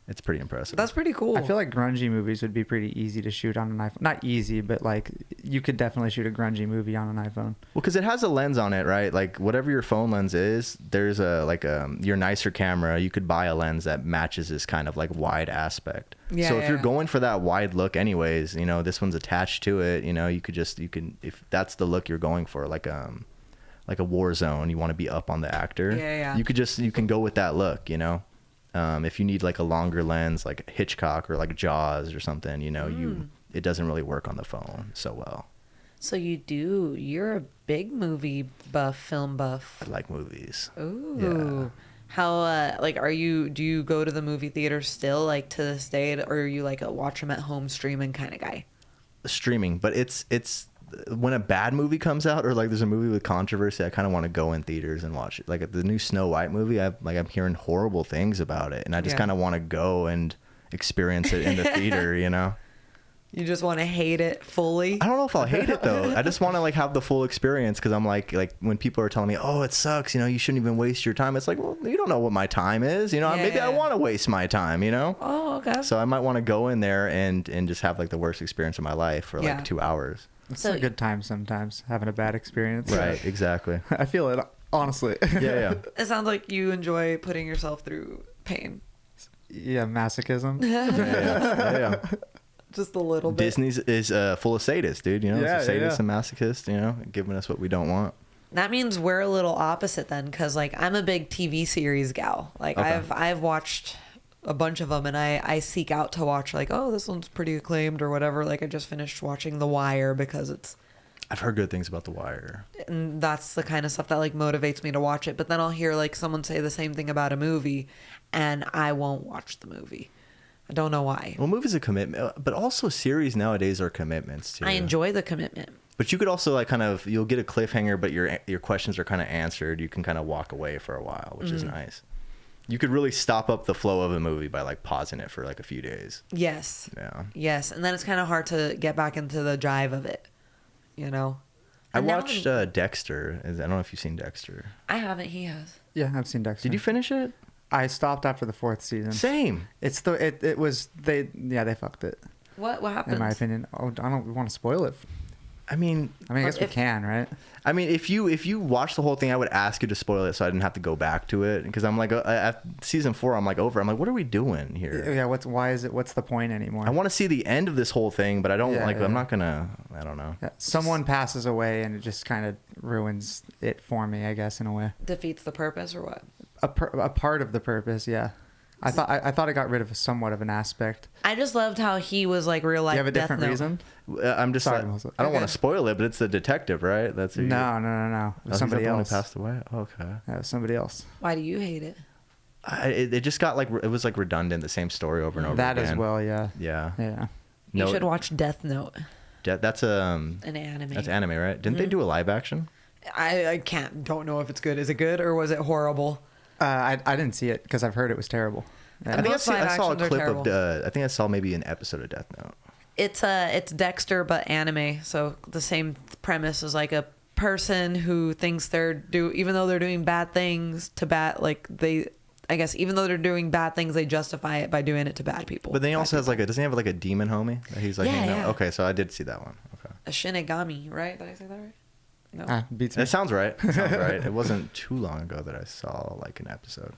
it's pretty impressive. That's pretty cool. I feel like grungy movies would be pretty easy to shoot on an iPhone. Not easy, but like you could definitely shoot a grungy movie on an iPhone. Well, because it has a lens on it, right? Like whatever your phone lens is, there's your nicer camera. You could buy a lens that matches this kind of like wide aspect. Yeah, so if you're yeah. going for that wide look, anyways, this one's attached to it. If that's the look you're going for, like a war zone, you want to be up on the actor. Yeah, yeah. You can go with that look. If you need like a longer lens, like Hitchcock or like Jaws or something, it doesn't really work on the phone so well. So you're a big movie buff, film buff. I like movies. Ooh. Yeah. How, do you go to the movie theater still, like, to this day, or are you, like, a watch them at home streaming kind of guy? Streaming, but it's when a bad movie comes out or like there's a movie with controversy, I kind of want to go in theaters and watch it. Like the new Snow White movie, I'm hearing horrible things about it, and I just kind of want to go and experience it in the theater. You just want to hate it fully? I don't know if I'll hate it though. I just want to like have the full experience, because I'm like when people are telling me, oh, it sucks, you shouldn't even waste your time. It's like, well, you don't know what my time is. Maybe I want to waste my time. Oh, okay. So I might want to go in there and just have like the worst experience of my life for like 2 hours. It's a good time sometimes, having a bad experience. Right, exactly. I feel it, honestly. Yeah. It sounds like you enjoy putting yourself through pain. Yeah, masochism. Yeah. Just a little bit. Disney's is full of sadists, dude. It's a sadist and masochist, giving us what we don't want. That means we're a little opposite then, because like I'm a big TV series gal. Like Okay. I've watched a bunch of them, and I seek out to watch like, oh, this one's pretty acclaimed or whatever. Like I just finished watching The Wire because I've heard good things about The Wire. and that's the kind of stuff that like motivates me to watch it. But then I'll hear like someone say the same thing about a movie, and I won't watch the movie. I don't know why. Well, movies are commitment, but also series nowadays are commitments too. I enjoy the commitment. But you could also like you'll get a cliffhanger, but your questions are kind of answered. You can kind of walk away for a while, which is nice. You could really stop up the flow of a movie by like pausing it for like a few days. Yes. Yeah. Yes, and then it's kind of hard to get back into the drive of it. I And now watched Dexter. I don't know if you've seen Dexter. I haven't. He has. Yeah, I've seen Dexter. Did you finish it? I stopped after the 4th season. Same. It's they fucked it. What happens? In my opinion. Oh, I don't want to spoil it. I mean, I guess we can, right? I mean, if you watch the whole thing, I would ask you to spoil it so I didn't have to go back to it, because I'm like, at season 4, I'm like over. I'm like, what are we doing here? Yeah. What's the point anymore? I want to see the end of this whole thing, but I don't Yeah. I'm not gonna. I don't know. Yeah. Someone passes away, and it just kind of ruins it for me, I guess, in a way. Defeats the purpose, or what? A part of the purpose, yeah. I thought it got rid of somewhat of an aspect. I just loved how he was like real life. You have a different Death Note. reason? I'm just Sorry, like, Melissa. I don't Okay. want to spoil it, but it's the detective, right? That's who No. It Oh, was somebody he's the one who else. passed away. Okay. Yeah, it was somebody else. Why do you hate it? It just got like it was like redundant, the same story over and over That again. as well, yeah. Yeah. Yeah. You should watch Death Note, That's an anime. That's anime, right? Didn't they do a live action? I don't know if it's good. Is it good or was it horrible? I didn't see it because I've heard it was terrible. Yeah. I think Most live I saw a actions are clip terrible. of. I think I saw maybe an episode of Death Note. It's Dexter but anime. So the same premise is like a person who thinks even though they're doing bad things I guess even though they're doing bad things, they justify it by doing it to bad people. But then he also has doesn't he have like a demon homie that he's like, Yeah, hanging out? yeah. Okay, so I did see that one. Okay. a Shinigami, right? Did I say that right? No. Beats me. It sounds right. It sounds right. It wasn't too long ago that I saw like an episode.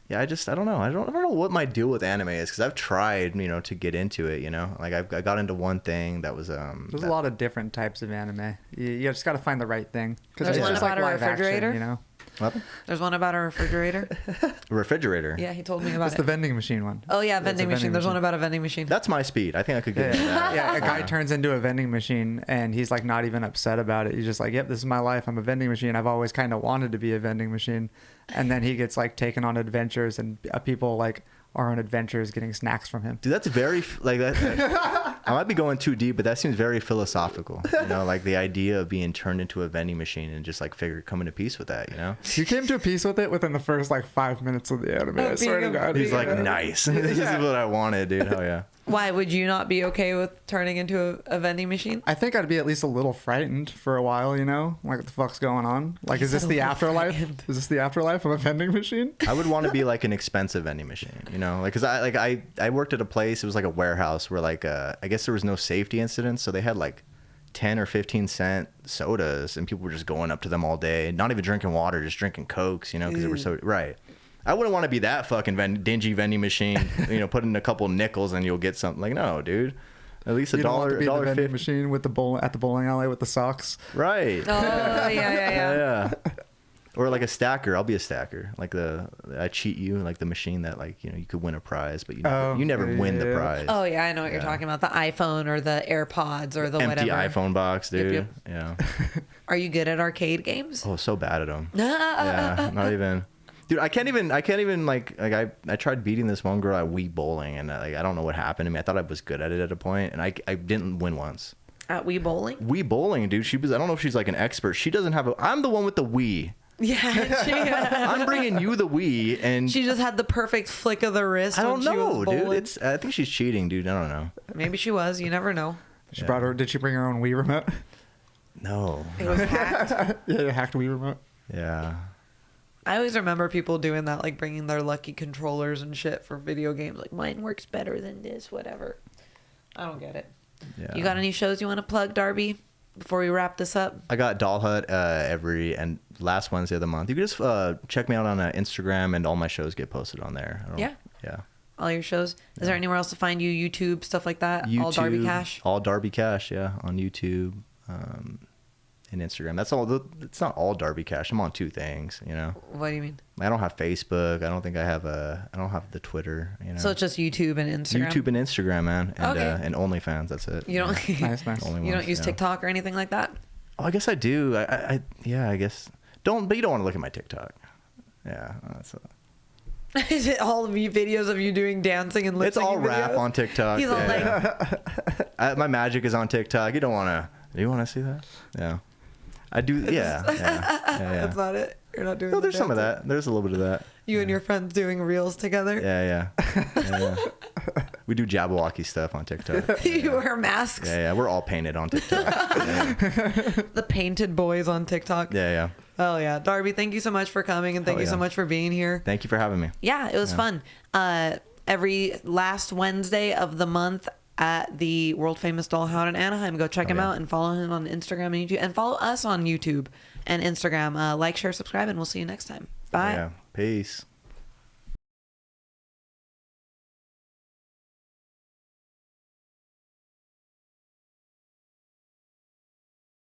Yeah, I don't know. I don't know what my deal with anime is, because I've tried, to get into it. Like I got into one thing that was There's a lot of different types of anime. You just got to find the right thing. There's it's one just about a live action, refrigerator? What? There's one about a refrigerator. A refrigerator. Yeah, he told me about It's it. the vending machine one. Oh yeah, It's a vending machine. There's one about a vending machine. That's my speed. I think I could get into that. Yeah, a guy turns into a vending machine and he's like not even upset about it. He's just like, yep, this is my life. I'm a vending machine. I've always kind of wanted to be a vending machine. And then he gets like taken on adventures, and people like are on adventures getting snacks from him. Dude, that's very like that. I might be going too deep, but that seems very philosophical. You know, like the idea of being turned into a vending machine and just like coming to peace with that. You know, he came to peace with it within the first like 5 minutes of the anime. I swear to God, he's like, nice. This is what I wanted, dude. Hell yeah. Why would you not be okay with turning into a vending machine? I think I'd be at least a little frightened for a while, you know? Like, what the fuck's going on? Like, is this the afterlife? Frightened. Is this the afterlife of a vending machine? I would want to be like an expensive vending machine, you know? Like, cause I worked at a place, it was like a warehouse where like, I guess there was no safety incidents. So they had like 10 or 15 cent sodas and people were just going up to them all day, not even drinking water, just drinking Cokes, you know, cause they were so, right. I wouldn't want to be that fucking dingy vending machine. You know, put in a couple nickels and you'll get something. Like, no, dude. At least $1, $1.50 machine with at the bowling alley with the socks. Right. Oh yeah. Or like a stacker. I'll be a stacker. Like I cheat you, like the machine that like, you know, you could win a prize, but you never win the prize. Oh yeah, I know what you're talking about. The iPhone or the AirPods or the empty whatever. iPhone box, dude. Yep. Yeah. Are you good at arcade games? Oh, so bad at them. Yeah, not even. Dude, I can't even like I tried beating this one girl at Wii Bowling and like I don't know what happened to me. I thought I was good at it at a point and I didn't win once. At Wii Bowling? Wii Bowling, dude. I don't know if she's like an expert. She doesn't have I'm the one with the Wii. Yeah, I'm bringing you the Wii and she just had the perfect flick of the wrist. I don't know, dude. I think she's cheating, dude. I don't know. Maybe she was. You never know. Did she bring her own Wii remote? No. It was hacked. Yeah, hacked Wii remote. Yeah. I always remember people doing that, like bringing their lucky controllers and shit for video games. Like, mine works better than this, whatever. I don't get it. Yeah. You got any shows you want to plug, Darby, before we wrap this up? I got Doll Hut and last Wednesday of the month. You can just check me out on Instagram, and all my shows get posted on there. Yeah. Yeah. All your shows. Is there anywhere else to find you? YouTube, stuff like that? YouTube, all Darby Cash? All Darby Cash, yeah, on YouTube. And Instagram. That's all. It's not all Darby Cash. I'm on 2 things, you know. What do you mean? I don't have Facebook. I don't think I have I don't have the Twitter. You know. So it's just YouTube and Instagram. YouTube and Instagram, man, and okay. And OnlyFans. That's it. You don't. Nice. You don't use TikTok or anything like that. Oh, I guess I do. I guess. But you don't want to look at my TikTok. Yeah, that's. Is it all of you videos of you doing dancing and lip-syncing? It's all rap on TikTok. He's all like. My magic is on TikTok. You don't want to. Do you want to see that? Yeah. I do, yeah. That's not it. You're not doing. No, there's some of that. There's a little bit of that. You and your friends doing reels together. Yeah. We do Jabberwocky stuff on TikTok. You wear masks. Yeah. We're all painted on TikTok. The painted boys on TikTok. Yeah. Oh yeah, Darby. Thank you so much for coming and thank you so much for being here. Thank you for having me. Yeah, it was fun. Every last Wednesday of the month at the world famous Doll Hut in Anaheim. Go check him out and follow him on Instagram and YouTube, and follow us on YouTube and Instagram. Like, share, subscribe, and we'll see you next time. Bye. Yeah. Peace.